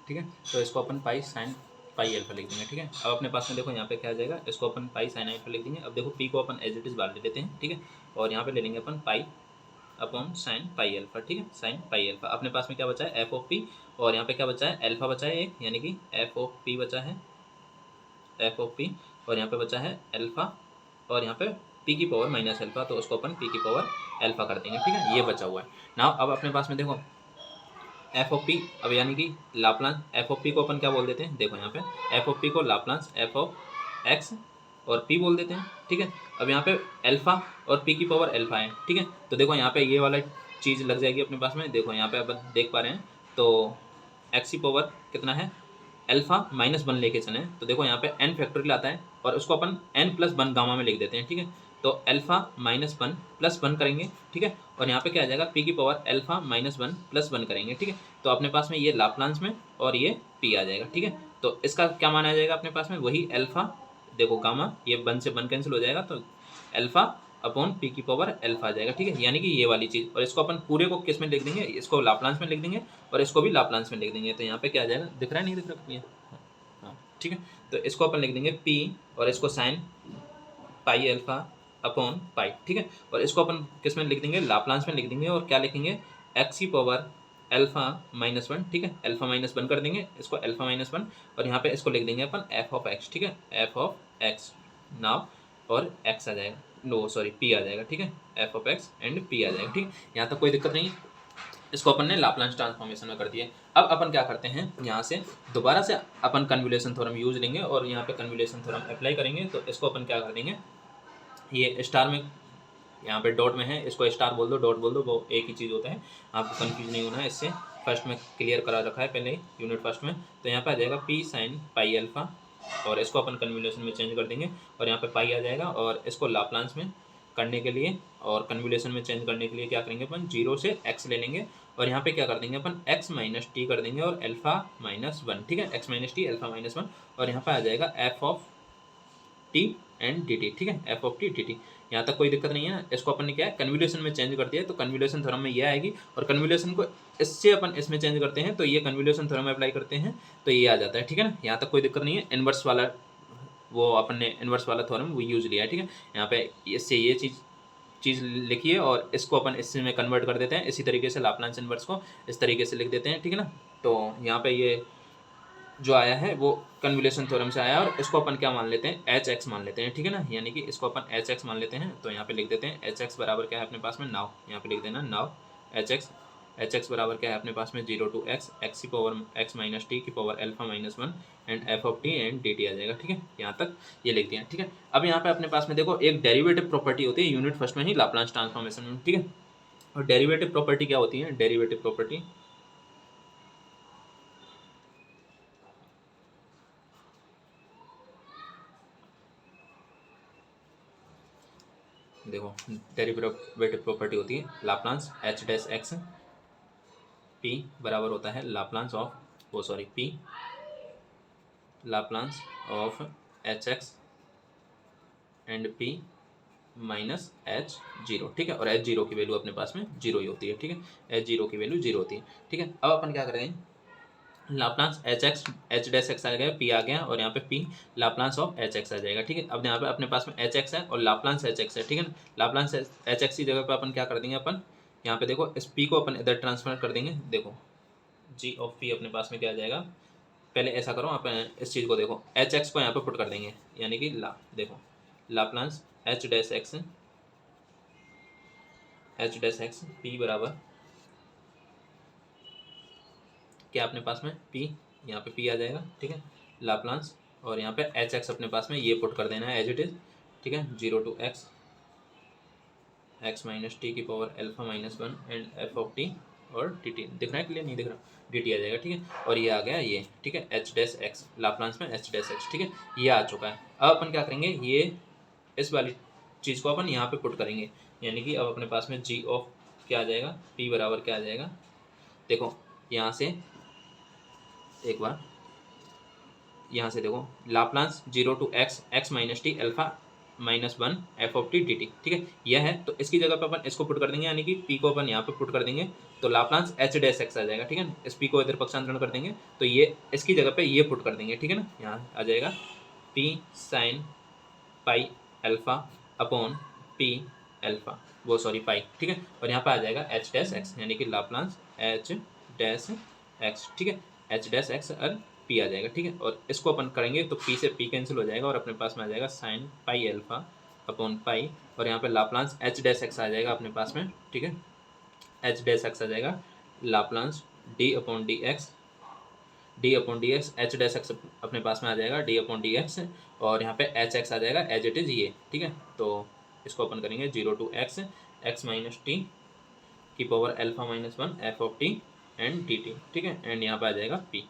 ठीक है। तो इसको अपन पाई साइन पाई एल्फा लिख देंगे, ठीक है। अब अपने पास में देखो यहाँ पे क्या आ जाएगा, इसको अपन पाई साइन एल्फा लिख देंगे। अब देखो पी को अपन एज इट इज बाहर ले लेते हैं, ठीक है, और यहाँ पे ले लेंगे अपन pi upon sine pi alpha, ठीक है, साइन पाई एल्फा। अपने पास में क्या बचा है एफ ऑफ पी, और यहाँ पे क्या बचा है एल्फा बचा है एक, यानी कि एफ ऑफ पी बचा है, एफ ऑफ पी, और यहाँ पे बचा है एल्फा, और यहाँ पे पी की पावर माइनस एल्फा, तो उसको अपन पी की पावर एल्फा कर देंगे, ठीक है, ये बचा हुआ है। नाउ अब अपने पास में देखो एफ ऑफ पी, अब यानी कि लाप्लास एफ ऑफ पी को अपन क्या बोल देते हैं, देखो यहाँ पे एफ ऑफ पी को लाप्लास एफ ऑफ एक्स और पी बोल देते हैं, ठीक है। अब यहाँ पे एल्फा और पी की पावर एल्फा है, ठीक है, तो देखो यहाँ पे ये वाला चीज़ लग जाएगी अपने पास में, देखो यहाँ पे अपन देख पा रहे हैं, तो एक्स की पावर कितना है एल्फा माइनस वन लेके चलें, तो देखो यहाँ पे एन फैक्टोरियल आता है और उसको अपन एन प्लस वन गामा में लिख देते हैं, ठीक है, तो alpha minus one plus one करेंगे, ठीक है, और यहाँ पे क्या आ जाएगा पी की power alpha minus one plus one करेंगे, ठीक है। तो अपने पास में ये लाप्लास में और ये पी आ जाएगा, ठीक है, तो इसका क्या माना जाएगा अपने पास में वही एल्फा, देखो गामा ये वन से वन कैंसिल हो जाएगा, तो एल्फा अपॉन पी की पावर एल्फा आ जाएगा, ठीक है, यानी कि ये वाली चीज़, और इसको अपन पूरे को किस में लिख देंगे, इसको लाप्लास में लिख देंगे और इसको भी लाप्लास में लिख देंगे, तो यहाँ पे क्या आ जाएगा दिख रहा है नहीं दिख रहा है, हाँ ठीक है, तो इसको अपन लिख देंगे पी और इसको sign pi alpha upon pi, ठीक है, और इसको अपन किस में लिख देंगे लाप्लास में लिख देंगे, और क्या लिखेंगे एक्स की पावर एल्फा माइनस वन, ठीक है, एल्फा माइनस वन कर देंगे इसको एल्फा माइनस वन, और यहाँ पे इसको लिख देंगे अपन एफ ऑफ एक्स, ठीक है, एफ ऑफ एक्स नाउ, और एक्स आ जाएगा नो सॉरी पी आ जाएगा, ठीक है, F of x and p आ जाएगा, ठीक है, यहाँ तक कोई दिक्कत नहीं है। इसको अपन ने लाप्लास ट्रांसफॉर्मेशन में कर दिया। अब अपन क्या करते हैं, यहाँ से दोबारा से अपन कन्वोल्यूशन थ्योरम यूज लेंगे और यहाँ पे कन्वोल्यूशन थ्योरम अप्लाई करेंगे। तो इसको अपन क्या कर देंगे, ये स्टार में यहाँ पे डॉट में है, इसको स्टार बोल दो, डॉट बोल दो, वो एक ही चीज़ होता है, आपको कंफ्यूज नहीं होना है इससे। फर्स्ट में क्लियर करा रखा है पहले ही यूनिट फर्स्ट में। तो यहाँ पे आ जाएगा पी साइन पाई अल्फा, और इसको अपन कन्वोल्यूशन में चेंज कर देंगे और यहाँ पे पाई आ जाएगा। और इसको लाप्लास में करने के लिए और कन्वोल्यूशन में चेंज करने के लिए क्या करेंगे अपन, 0 से x ले लेंगे और यहाँ पे क्या कर देंगे अपन x माइनस टी कर देंगे और अल्फा माइनस 1, ठीक है, x minus t alpha minus 1, और यहाँ पे आ जाएगा F of t and d t, ठीक है, F of t d T. यहाँ तक कोई दिक्कत नहीं है। इसको अपन ने क्या है, कन्वोल्यूशन में चेंज कर दिया है, तो कन्वोल्यूशन थ्योरम में ये आएगी, और कन्वोल्यूशन को इससे अपन इसमें चेंज करते हैं तो ये कन्वोल्यूशन थ्योरम में अप्लाई करते हैं तो ये आ जाता है, ठीक है ना। यहाँ तक कोई दिक्कत नहीं है। इनवर्स वाला वो अपन ने इनवर्स वाला थ्योरम वो यूज लिया है, ठीक है। यहाँ पे इससे ये चीज़ लिखिए और इसको अपन इससे में कन्वर्ट कर देते हैं, इसी तरीके से लाप्लास इनवर्स को इस तरीके से लिख देते हैं, ठीक है ना। तो यहाँ पे ये जो आया है वो कन्वोल्यूशन थ्योरम से आया, और इसको अपन क्या मान लेते हैं, एच एक्स मान लेते हैं, ठीक है ना। यानी कि इसको अपन एच एक्स मान लेते हैं। तो यहाँ पे लिख देते हैं एच एक्स बराबर क्या है अपने पास में, नाउ, यहाँ पे लिख देना नाउ एच एक्स बराबर क्या है अपने पास में, 0 to x एक्स की पावर x माइनस टी की power alpha minus 1 and f of t and d t आ जाएगा, ठीक है। यहाँ तक ये लिख दिया, ठीक है। अब यहाँ पे अपने पास में देखो एक डेरिवेटिव प्रॉपर्टी होती है यूनिट फर्स्ट में ही लाप्लास ट्रांसफॉर्मेशन में, ठीक है। और डेरिवेटिव प्रॉपर्टी क्या होती है, डेरिवेटिव प्रॉपर्टी देखो, डेरिवेटिव प्रॉपर्टी होती है Laplace h dash x P बराबर होता है Laplace of P Laplace of h x and P minus H zero, ठीक है। और एच जीरो की वैल्यू अपने पास में जीरो ही होती है, ठीक है, एच जीरो की वैल्यू जीरो होती है, ठीक है। अब अपन क्या करेंगे, लाप्लास एच डैश एक्स आ गया, पी आ गया, और यहाँ पे p Laplace of h x आ जाएगा, ठीक है। अब यहाँ पे अपने पास में एच एक्स है और लाप्लास एच एक्स है, ठीक है ना। लाप्लास एच एक्स की जगह पे अपन क्या कर देंगे, अपन यहाँ पे देखो इस पी को अपन इधर ट्रांसफर कर देंगे। देखो जी ऑफ पी अपने पास में क्या आ जाएगा, पहले ऐसा करो आप इस चीज़ को देखो, एच एक्स को यहाँ पे पुट कर देंगे, यानी कि देखो Laplace h dash x P बराबर क्या अपने पास में पी, यहाँ पे पी आ जाएगा, ठीक है, लाप्लास, और यहाँ पे एच एक्स अपने पास में ये पुट कर देना है एज इट इज़, ठीक है, 0 to एक्स माइनस टी की power alpha minus 1 and f of T और टी टी, दिख रहा है क्लियर, नहीं दिख रहा, डी टी आ जाएगा, ठीक है। और ये आ गया ये, ठीक है, एच डैश एक्स लाप्लास में एच डैश एक्स, ठीक है, ये आ चुका है। अब अपन क्या करेंगे, ये इस वाली चीज़ को अपन यहाँ पे पुट करेंगे, यानी कि अब अपने पास में जी ऑफ क्या आ जाएगा, पी बराबर क्या आ जाएगा, देखो यहाँ से एक बार यहाँ से देखो Laplace 0 to x minus t alpha minus 1 F of t d t, ठीक है, यह है। तो इसकी जगह पे अपन इसको पुट कर देंगे, यानी कि पी को अपन यहाँ पे पुट कर देंगे, तो लाप्लास एच डैश एक्स आ जाएगा, ठीक है। इस पी को इधर पक्षांतरण कर देंगे तो ये इसकी जगह पे ये पुट कर देंगे, ठीक है ना। यहाँ आ जाएगा P sine pi alpha upon P alpha, वो सॉरी पाई, ठीक है। और यहाँ पे आ जाएगा एच डैश एक्स, यानी कि लाप्लास एच डैश एक्स, ठीक है, एच डैश एक्स और पी आ जाएगा, ठीक है। और इसको अपन करेंगे तो पी से पी कैंसिल हो जाएगा और अपने पास में आ जाएगा sine pi alpha upon pi, और यहाँ पे लाप्लास एच डैश एक्स आ जाएगा अपने पास में, ठीक है, एच डैश एक्स आ जाएगा Laplace D upon d x, H dash x अपने पास में आ जाएगा डी अपॉन डी एक्स, और यहाँ पे एच एक्स आ जाएगा एज इट इज़ ये, ठीक है। तो इसको अपन करेंगे 0 to एक्स माइनस टी की power alpha minus 1 F of t and d t, ठीक है, एंड यहाँ पे आ जाएगा पी,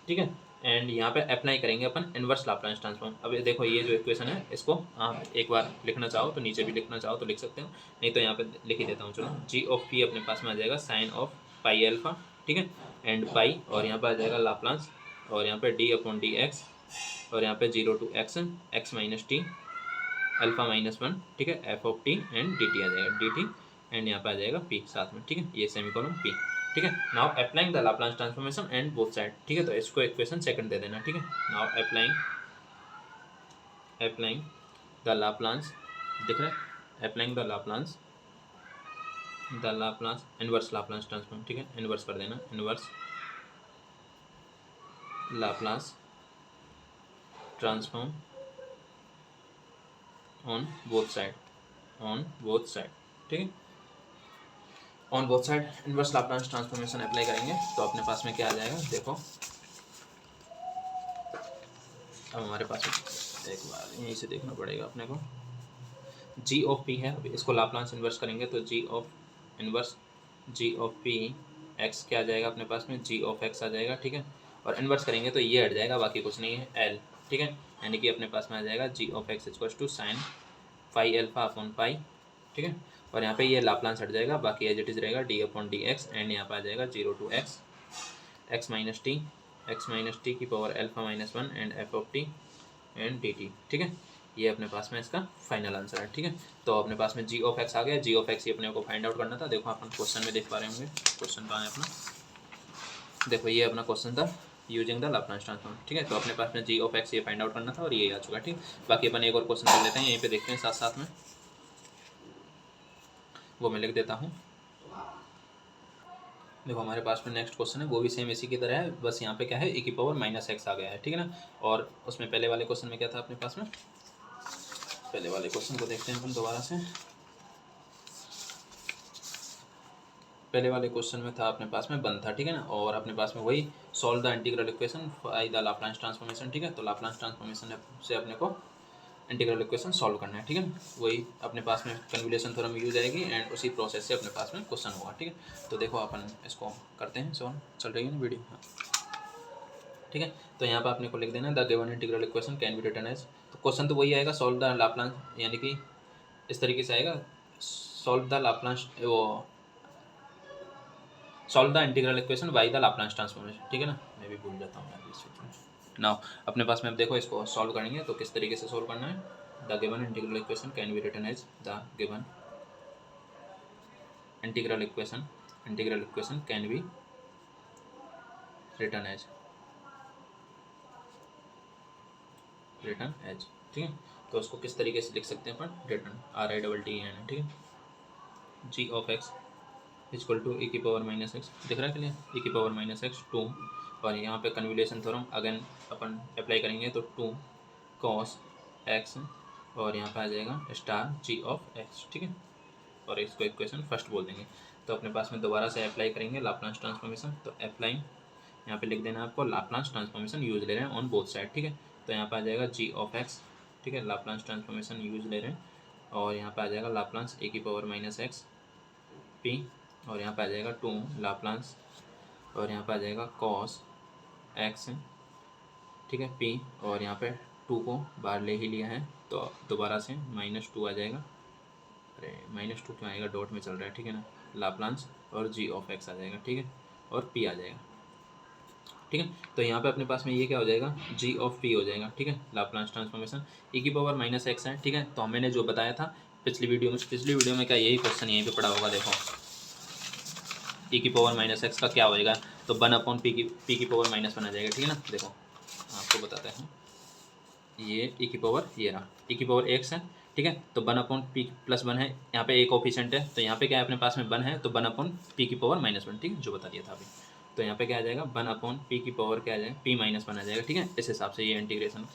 ठीक है। एंड यहाँ पे अप्लाई करेंगे अपन इनवर्स लाप्लास ट्रांसफॉर्म। अब ये देखो ये जो इक्वेशन है इसको आप एक बार लिखना चाहो तो नीचे भी लिखना चाहो तो लिख सकते हो, नहीं तो यहाँ पे लिख ही देता हूँ, चलो। जी ऑफ पी अपने पास में आ जाएगा साइन ऑफ पाई अल्फा, ठीक है, एंड पाई, और यहाँ पे आ जाएगा लाप्लास, और यहाँ पे डी अपॉन डी एक्स, और यहाँ पे 0 to x minus t alpha minus 1, ठीक है, F of t and d t आ जाएगा डी टी, एंड यहाँ पे आ जाएगा पी साथ में, ठीक है, ये सेमीकोलन पी, ठीक है। Now applying the Laplace transformation and both side, ठीक है, तो इसको इक्वेशन सेकंड दे देना, ठीक है। नाउ अप्लाइंग द लाप्लास, दिख रहा है, applying the Laplace inverse Laplace transform, ठीक है, इनवर्स कर देना, inverse Laplace transform on both side, ठीक है। On both side inverse Laplace transformation apply करेंगे तो अपने पास में क्या आ जाएगा, देखो अब हमारे पास एक बार यहीं से देखना पड़ेगा अपने को, जी ऑफ पी है, अभी इसको लाप्लास इन्वर्स करेंगे तो जी of inverse g of p x क्या आ जाएगा अपने पास में, जी ऑफ एक्स आ जाएगा, ठीक है। और इन्वर्स करेंगे तो ये हट जाएगा, बाकी कुछ नहीं है, एल, ठीक है। यानी कि अपने पास में आ जाएगा g of x equal to sine phi alpha upon pi, ठीक है। और यहाँ पे ये लाप्लास हट जाएगा, बाकी एज इट इज रहेगा d upon d x, and यहाँ पे आ जाएगा 0 to x x minus t की power alpha minus one and f of t and d t, ठीक है। ये अपने पास में इसका फाइनल आंसर है, ठीक है। तो अपने पास में जी ऑफ एक्स आ गया, जी ऑफ एक्स ही अपने को फाइंड आउट करना था। देखो अपन क्वेश्चन में देख पा रहे होंगे, क्वेश्चन कहाँ है अपना, देखो ये अपना क्वेश्चन था यूजिंग द लाप्लास ट्रांसफॉर्म, ठीक है। तो अपने पास में जी ऑफ एक्स ये फाइंड आउट करना था और ये आ चुका, ठीक। बाकी अपन एक और क्वेश्चन कर लेते हैं, यहीं पे देखते हैं साथ साथ में, वो मैं लिख देता हूँ। देखो हमारे पास में नेक्स्ट क्वेश्चन है, वो भी सेम इसी की तरह है, बस यहाँ पे क्या है, e की पावर माइनस एक्स आ गया है, ठीक है ना। और उसमें पहले वाले क्वेश्चन में क्या था अपने पास में, पहले वाले क्वेश्चन को देखते हैं अपन दोबारा से। पहले वाले क्वेश्चन में था अपने पास में वन था, ठीक है ना। और अपने पास में वही solve the integral equation by the Laplace transformation, ठीक है। तो लाप्लास ट्रांसफॉर्मेशन से अपने को इंटीग्रल इक्वेशन सॉल्व करना है, ठीक है। वही अपने पास में कन्वोल्यूशन थ्योरम यूज आएगी एंड उसी प्रोसेस से अपने पास में क्वेश्चन होगा, ठीक है। तो देखो अपन इसको करते हैं, सॉल्व चल रही है ना वीडियो, हाँ ठीक है। तो यहाँ पर आपने को लिख देना the given integral equation can be written as, तो क्वेश्चन तो वही आएगा, सॉल्व द लाप्लास, यानी कि इस तरीके से आएगा, सॉल्व द लाप्लास, वो solve the integral equation by the Laplace transformation, ठीक है ना। मैं भी भूल जाता हूँ यार बीच में। नाउ अपने पास में अब देखो इसको सॉल्व करेंगे तो किस तरीके से सॉल्व करना है, the given integral equation can be written as, the given integral equation can be written as ठीक है। तो उसको किस तरीके से लिख सकते हैं अपन, return R I double T N, ठीक है। G of x equal to e की पावर माइनस एक्स, दिख रहा है क्लियर, ई की पावर माइनस एक्स टू, और यहाँ पे कन्वोल्यूशन थ्योरम अगेन अपन अप्लाई करेंगे तो टू कॉस एक्स, और यहाँ पे आ जाएगा स्टार जी ऑफ एक्स, ठीक है। और इसको इक्वेशन फर्स्ट बोल देंगे। तो अपने पास में दोबारा से अप्लाई करेंगे लाप्लास ट्रांसफॉर्मेशन, तो अप्लाई यहाँ पे लिख देना आपको लाप्लास ट्रांसफॉर्मेशन यूज ले रहे हैं ऑन बोथ साइड, ठीक है। तो यहाँ पे आ जाएगा जी ऑफ एक्स, ठीक है, लाप्लास ट्रांसफॉर्मेशन यूज ले रहे हैं, और यहाँ पे आ जाएगा लाप्लास ए की पावर माइनस एक्स पी, और यहाँ पे आ जाएगा टू लाप्लास, और यहाँ पे आ जाएगा कॉस एक्स, ठीक है, पी, और यहाँ पे टू को बाहर ले ही लिया है तो दोबारा से माइनस टू आ जाएगा, अरे माइनस टू क्यों आएगा, डॉट में चल रहा है, ठीक है ना, लाप्लास और जी ऑफ एक्स आ जाएगा, ठीक है, और पी आ जाएगा, ठीक है। तो यहाँ पे अपने पास में ये क्या हो जाएगा, जी ऑफ पी हो जाएगा, ठीक है, लाप्लास ट्रांसफॉर्मेशन ई की पावर माइनस एक्स है, ठीक है। तो मैंने जो बताया था पिछली वीडियो में क्या यही क्वेश्चन यहीं पे पड़ा होगा, देखो ई की पावर माइनस एक्स का क्या होएगा, तो वन अपॉन पी की पावर माइनस वन आ जाएगा, ठीक है ना। देखो आपको बताते हैं, ये ई की पावर ये रहा, ई की पावर एक्स है, ठीक है। तो one upon p plus one है, यहाँ पे एक ऑफिशेंट है, तो यहाँ पे क्या है अपने पास में वन है, तो वन अपॉन पी की पावर माइनस वन, ठीक है, जो बता दिया था अभी। तो यहाँ पे क्या आ जाएगा, वन अपॉन पी की पावर क्या आ जाएगा, पी माइनस वन आ जाएगा, ठीक है। इस हिसाब से ये इंटीग्रेशन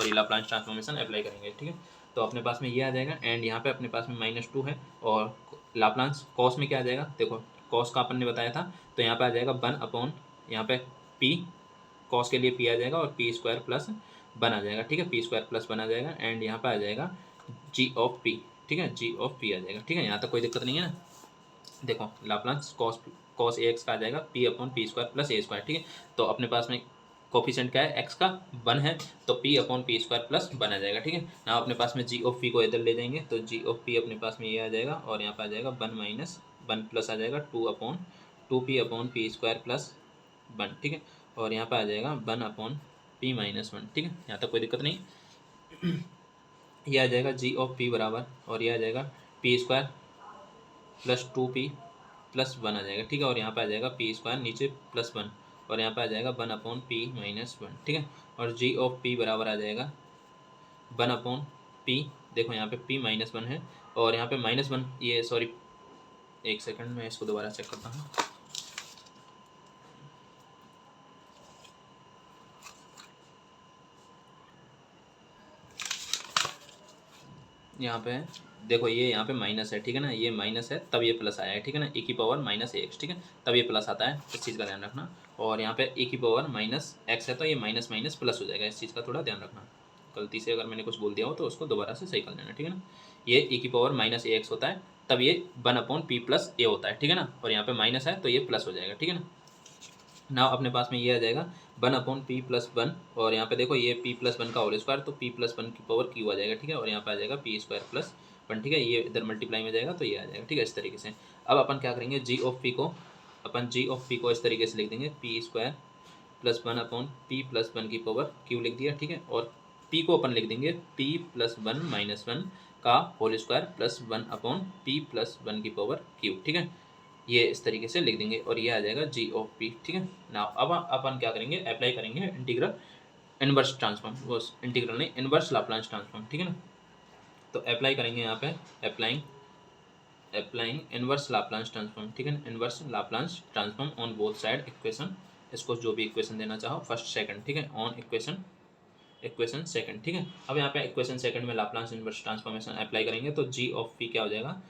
लाप्लास ट्रांसफॉर्मेशन अप्लाई करेंगे, ठीक है। तो अपने पास में ये आ जाएगा, एंड यहाँ पे अपने पास में माइनस टू है, और लाप्लास कॉस में क्या आ जाएगा, देखो कॉस का अपन ने बताया था, तो यहाँ पे आ जाएगा वन अपॉन, यहाँ पे पी कॉस के लिए पी आ जाएगा, और पी स्क्वायर प्लस वन आ जाएगा, ठीक है, पी स्क्वायर प्लस वन आ जाएगा, एंड यहाँ पे आ जाएगा जी ऑफ पी, ठीक है, जी ऑफ पी आ जाएगा, ठीक है। यहाँ तक कोई दिक्कत नहीं है ना। देखो लाप्लास कॉस ए एक्स का आ जाएगा p upon P square plus a square, ठीक है। तो अपने पास में कोफिशिएंट क्या है, एक्स का वन है, तो p upon P square plus one आ जाएगा, ठीक है ना। अपने पास में जी ऑफ पी को इधर ले जाएंगे, तो जी ऑफ पी अपने पास में ये आ जाएगा, और यहाँ पे आ जाएगा वन माइनस वन प्लस आ जाएगा two P upon P square plus one, ठीक है। और यहाँ पे आ जाएगा one upon P minus one, ठीक है, यहाँ तक कोई दिक्कत नहीं। ये आ जाएगा जी ऑफ पी बराबर, और ये आ जाएगा p square plus two p plus one आ जाएगा, ठीक है। और यहाँ पे आ जाएगा पी स्क्वायर नीचे प्लस वन, और यहाँ पे आ जाएगा one upon P minus one, ठीक है। और जी ऑफ पी बराबर आ जाएगा वन अपॉन पी, देखो यहाँ पे पी माइनस वन है, और यहाँ पे माइनस वन, ये सॉरी एक सेकंड में इसको दोबारा चेक करता हूँ। यहाँ पे देखो ये यहाँ पे माइनस है, ठीक है ना, ये माइनस है तब ये प्लस आया है, ठीक है ना, ए की पावर माइनस एक्स, ठीक है, तब ये प्लस आता है, इस चीज़ का ध्यान रखना। और यहाँ पे ए की पावर माइनस एक्स है तो ये माइनस माइनस प्लस हो जाएगा, इस चीज़ का थोड़ा ध्यान रखना। गलती से अगर मैंने कुछ बोल दिया हो तो उसको दोबारा से सही कर लेना, ठीक है ना। ये ए की पावर माइनस ए एक्स होता है तब ये 1/p+a होता है, ठीक है ना, और यहाँ पे माइनस है तो ये प्लस हो जाएगा, ठीक है ना। ना अपने पास में ये आ जाएगा 1/p+1, और यहाँ पे देखो ये p+1 का होल स्क्वायर, तो p+1 की पावर क्यू आ जाएगा, ठीक है, और यहाँ पे आ जाएगा p² +1, ठीक है, ये इधर मल्टीप्लाई में जाएगा तो ये आ जाएगा, ठीक है, इस तरीके से। अब अपन क्या करेंगे, g ऑफ p को इस तरीके से लिख देंगे, p² +1/p+1 की पावर क्यू लिख दिया, ठीक है, और p को अपन लिख देंगे p+1 - 1 का होल स्क्वायर +1/p+1 की पावर क्यू, ठीक है, ये इस तरीके से लिख देंगे और ये आ जाएगा जी ऑफ पी, ठीक है ना। अब अपन क्या करेंगे, अप्लाई करेंगे इंटीग्रल इनवर्स ट्रांसफॉर्म, वो इंटीग्रल नहीं, इनवर्स लाप्लास ट्रांसफॉर्म, ठीक है ना। तो अप्लाई करेंगे यहाँ पे, अप्लाइंग इनवर्स लाप्लास ट्रांसफॉर्म, ठीक है ना, inverse Laplace transform on both side equation, इसको जो भी इक्वेशन देना चाहो, फर्स्ट सेकंड, ठीक है, ऑन इक्वेशन सेकंड, ठीक है। अब यहाँ पे इक्वेशन सेकंड में लाप्लास इनवर्स ट्रांसफॉर्मेशन अप्लाई करेंगे तो जी ऑफ पी क्या हो जाएगा,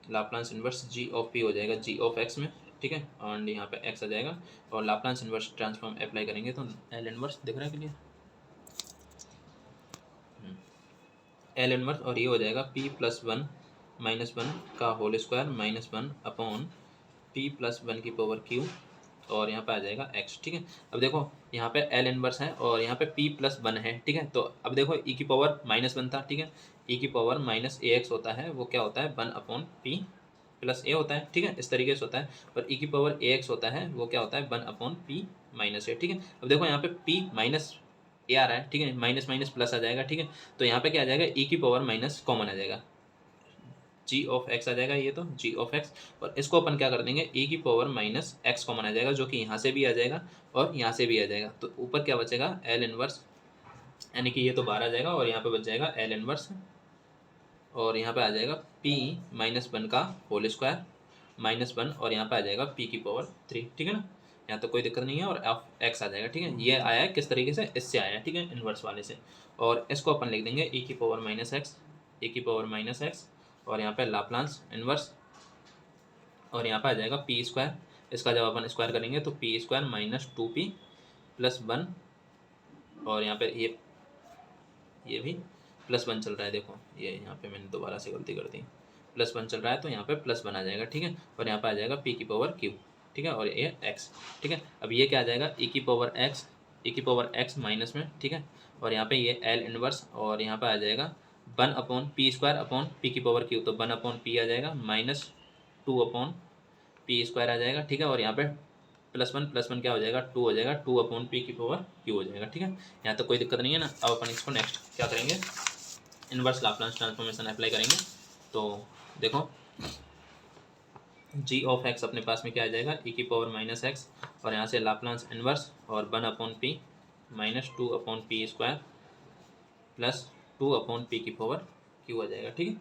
Laplace inverse G of P हो जाएगा जी ऑफ एक्स में, ठीक है, और यहाँ पे एक्स आ जाएगा, और लाप्लास इनवर्स ट्रांसफॉर्म अप्लाई करेंगे तो एल इनवर्स दिख रहा है क्लियर, एल इनवर्स, और ये हो जाएगा p+1 - 1 का होल स्क्वायर -1/p+1 की पावर क्यू, और यहाँ पे आ जाएगा x, ठीक है। अब देखो यहाँ पे एल इनवर्स है और यहाँ पे p+1 है, ठीक है, तो अब देखो e की पावर -1 था, ठीक है, e की पावर -ax होता है, वो क्या होता है 1/p+a होता है, ठीक है, इस तरीके से होता है, और e की पावर ax होता है, वो क्या होता है 1/p-a, ठीक है। अब देखो यहाँ पे p माइनस ए आ रहा है, ठीक है, माइनस माइनस प्लस आ जाएगा, ठीक है, तो यहाँ पे क्या आ जाएगा e की पावर माइनस कॉमन आ जाएगा, जी ऑफ एक्स आ जाएगा, ये तो जी ऑफ एक्स, और इसको अपन क्या कर देंगे e की पावर -x कॉमन आ जाएगा, जो कि यहाँ से भी आ जाएगा और यहाँ से भी आ जाएगा, तो ऊपर क्या बचेगा एल इनवर्स, यानी कि ये तो बाहर आ जाएगा और यहाँ पे बच जाएगा एल इनवर्स, और यहाँ पे आ जाएगा p-1 का होल स्क्वायर -1, और यहाँ पे आ जाएगा p की पावर 3, ठीक है ना, यहाँ तो कोई दिक्कत नहीं है, और एफ एक्स आ जाएगा, ठीक है, ये आया है किस तरीके से, इससे आया है, ठीक है, इन्वर्स वाले से, और इसको अपन लिख देंगे e की पावर -x, और यहाँ पे लाप्लास इन्वर्स, और यहाँ पे आ जाएगा p², इसका जब अपन स्क्वायर करेंगे तो p² - 2p+1, और यहाँ पे ये भी +1 चल रहा है, देखो ये यहाँ पे मैंने दोबारा से गलती कर दी, +1 चल रहा है तो यहाँ पे +1 आ जाएगा, ठीक है, और यहाँ पे आ जाएगा p की पावर क्यू, ठीक है, और ये x, ठीक है। अब ये क्या आ जाएगा e की पावर x माइनस में, ठीक है, और यहाँ पे ये l इनवर्स, और यहाँ पे आ जाएगा 1/p² की पावर क्यू, तो 1/p आ जाएगा -2/p² आ जाएगा, ठीक है, और यहाँ पे +1 क्या हो जाएगा 2 हो जाएगा, 2/p की पावर क्यू हो जाएगा, ठीक है, यहाँ तो कोई दिक्कत नहीं है ना। अब अपन इसको नेक्स्ट क्या करेंगे, इनवर्स लाप्लास ट्रांसफॉर्मेशन अप्लाई करेंगे, तो देखो जी ऑफ एक्स अपने पास में क्या आ जाएगा e की पावर -x, और यहाँ से लाप्लास इनवर्स, और 1/p -2/p² +2/p की पावर क्यू आ जाएगा, ठीक है,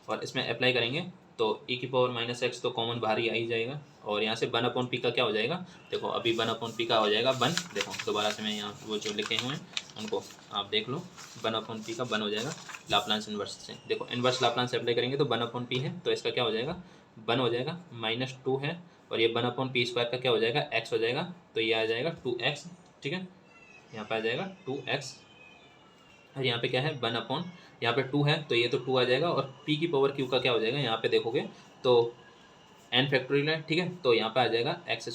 और इसमें अप्लाई करेंगे तो e की पावर -x तो कॉमन बाहर ही आ ही जाएगा, और यहाँ से 1/p का क्या हो जाएगा, देखो अभी 1/p का हो जाएगा 1, देखो दोबारा से मैं यहाँ वो जो लिखे हुए हैं उनको आप देख लो, 1/p का 1 हो जाएगा लाप्लास इनवर्स से, देखो इनवर्स लाप्लास अप्लाई करेंगे तो 1/p है तो इसका क्या हो जाएगा 1 हो जाएगा, -2 है, और ये 1/p² का क्या हो जाएगा x हो जाएगा, तो ये आ जाएगा 2x, ठीक है, यहाँ पे आ जाएगा 2x, और यहाँ पे क्या है 1/, यहाँ पे 2 है तो ये तो 2 आ जाएगा, और p की पावर q का क्या हो जाएगा, यहाँ पे देखोगे तो n फैक्टोरियल है, ठीक है, तो यहाँ पे आ जाएगा x²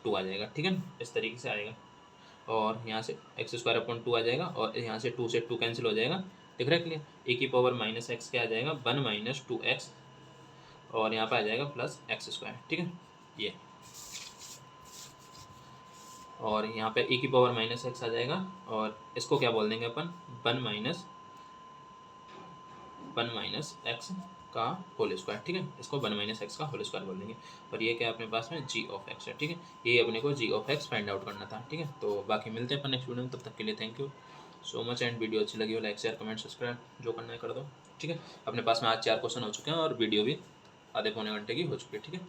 2 आ जाएगा, ठीक है ना, इस तरीके से आएगा, और यहाँ से x² 2 आ जाएगा, और यहाँ से 2 से 2 कैंसिल हो जाएगा, दिख रहा है क्लियर, e की पावर -x क्या आ जाएगा 1 - 2x, और यहाँ पे आ जाएगा +x², ठीक है, ये, और यहाँ पे e की पावर -x आ जाएगा, और इसको क्या बोल देंगे अपन 1 - x का होल स्क्वायर, ठीक है, इसको 1 - x का होल स्क्वायर बोल देंगे, और ये क्या अपने पास में g ऑफ x है, ठीक है, ये अपने को g of x find out करना था, ठीक है, तो बाकी मिलते हैं अपन नेक्स्ट वीडियो में, तब तक के लिए thank you so much, and video अच्छी लगी हो लाइक शेयर कमेंट सब्सक्राइब जो करना है कर दो, ठीक है। अपने पास में आज 4 क्वेश्चन हो चुके हैं और वीडियो भी आधे पौने घंटे की हो चुकी है, ठीक है।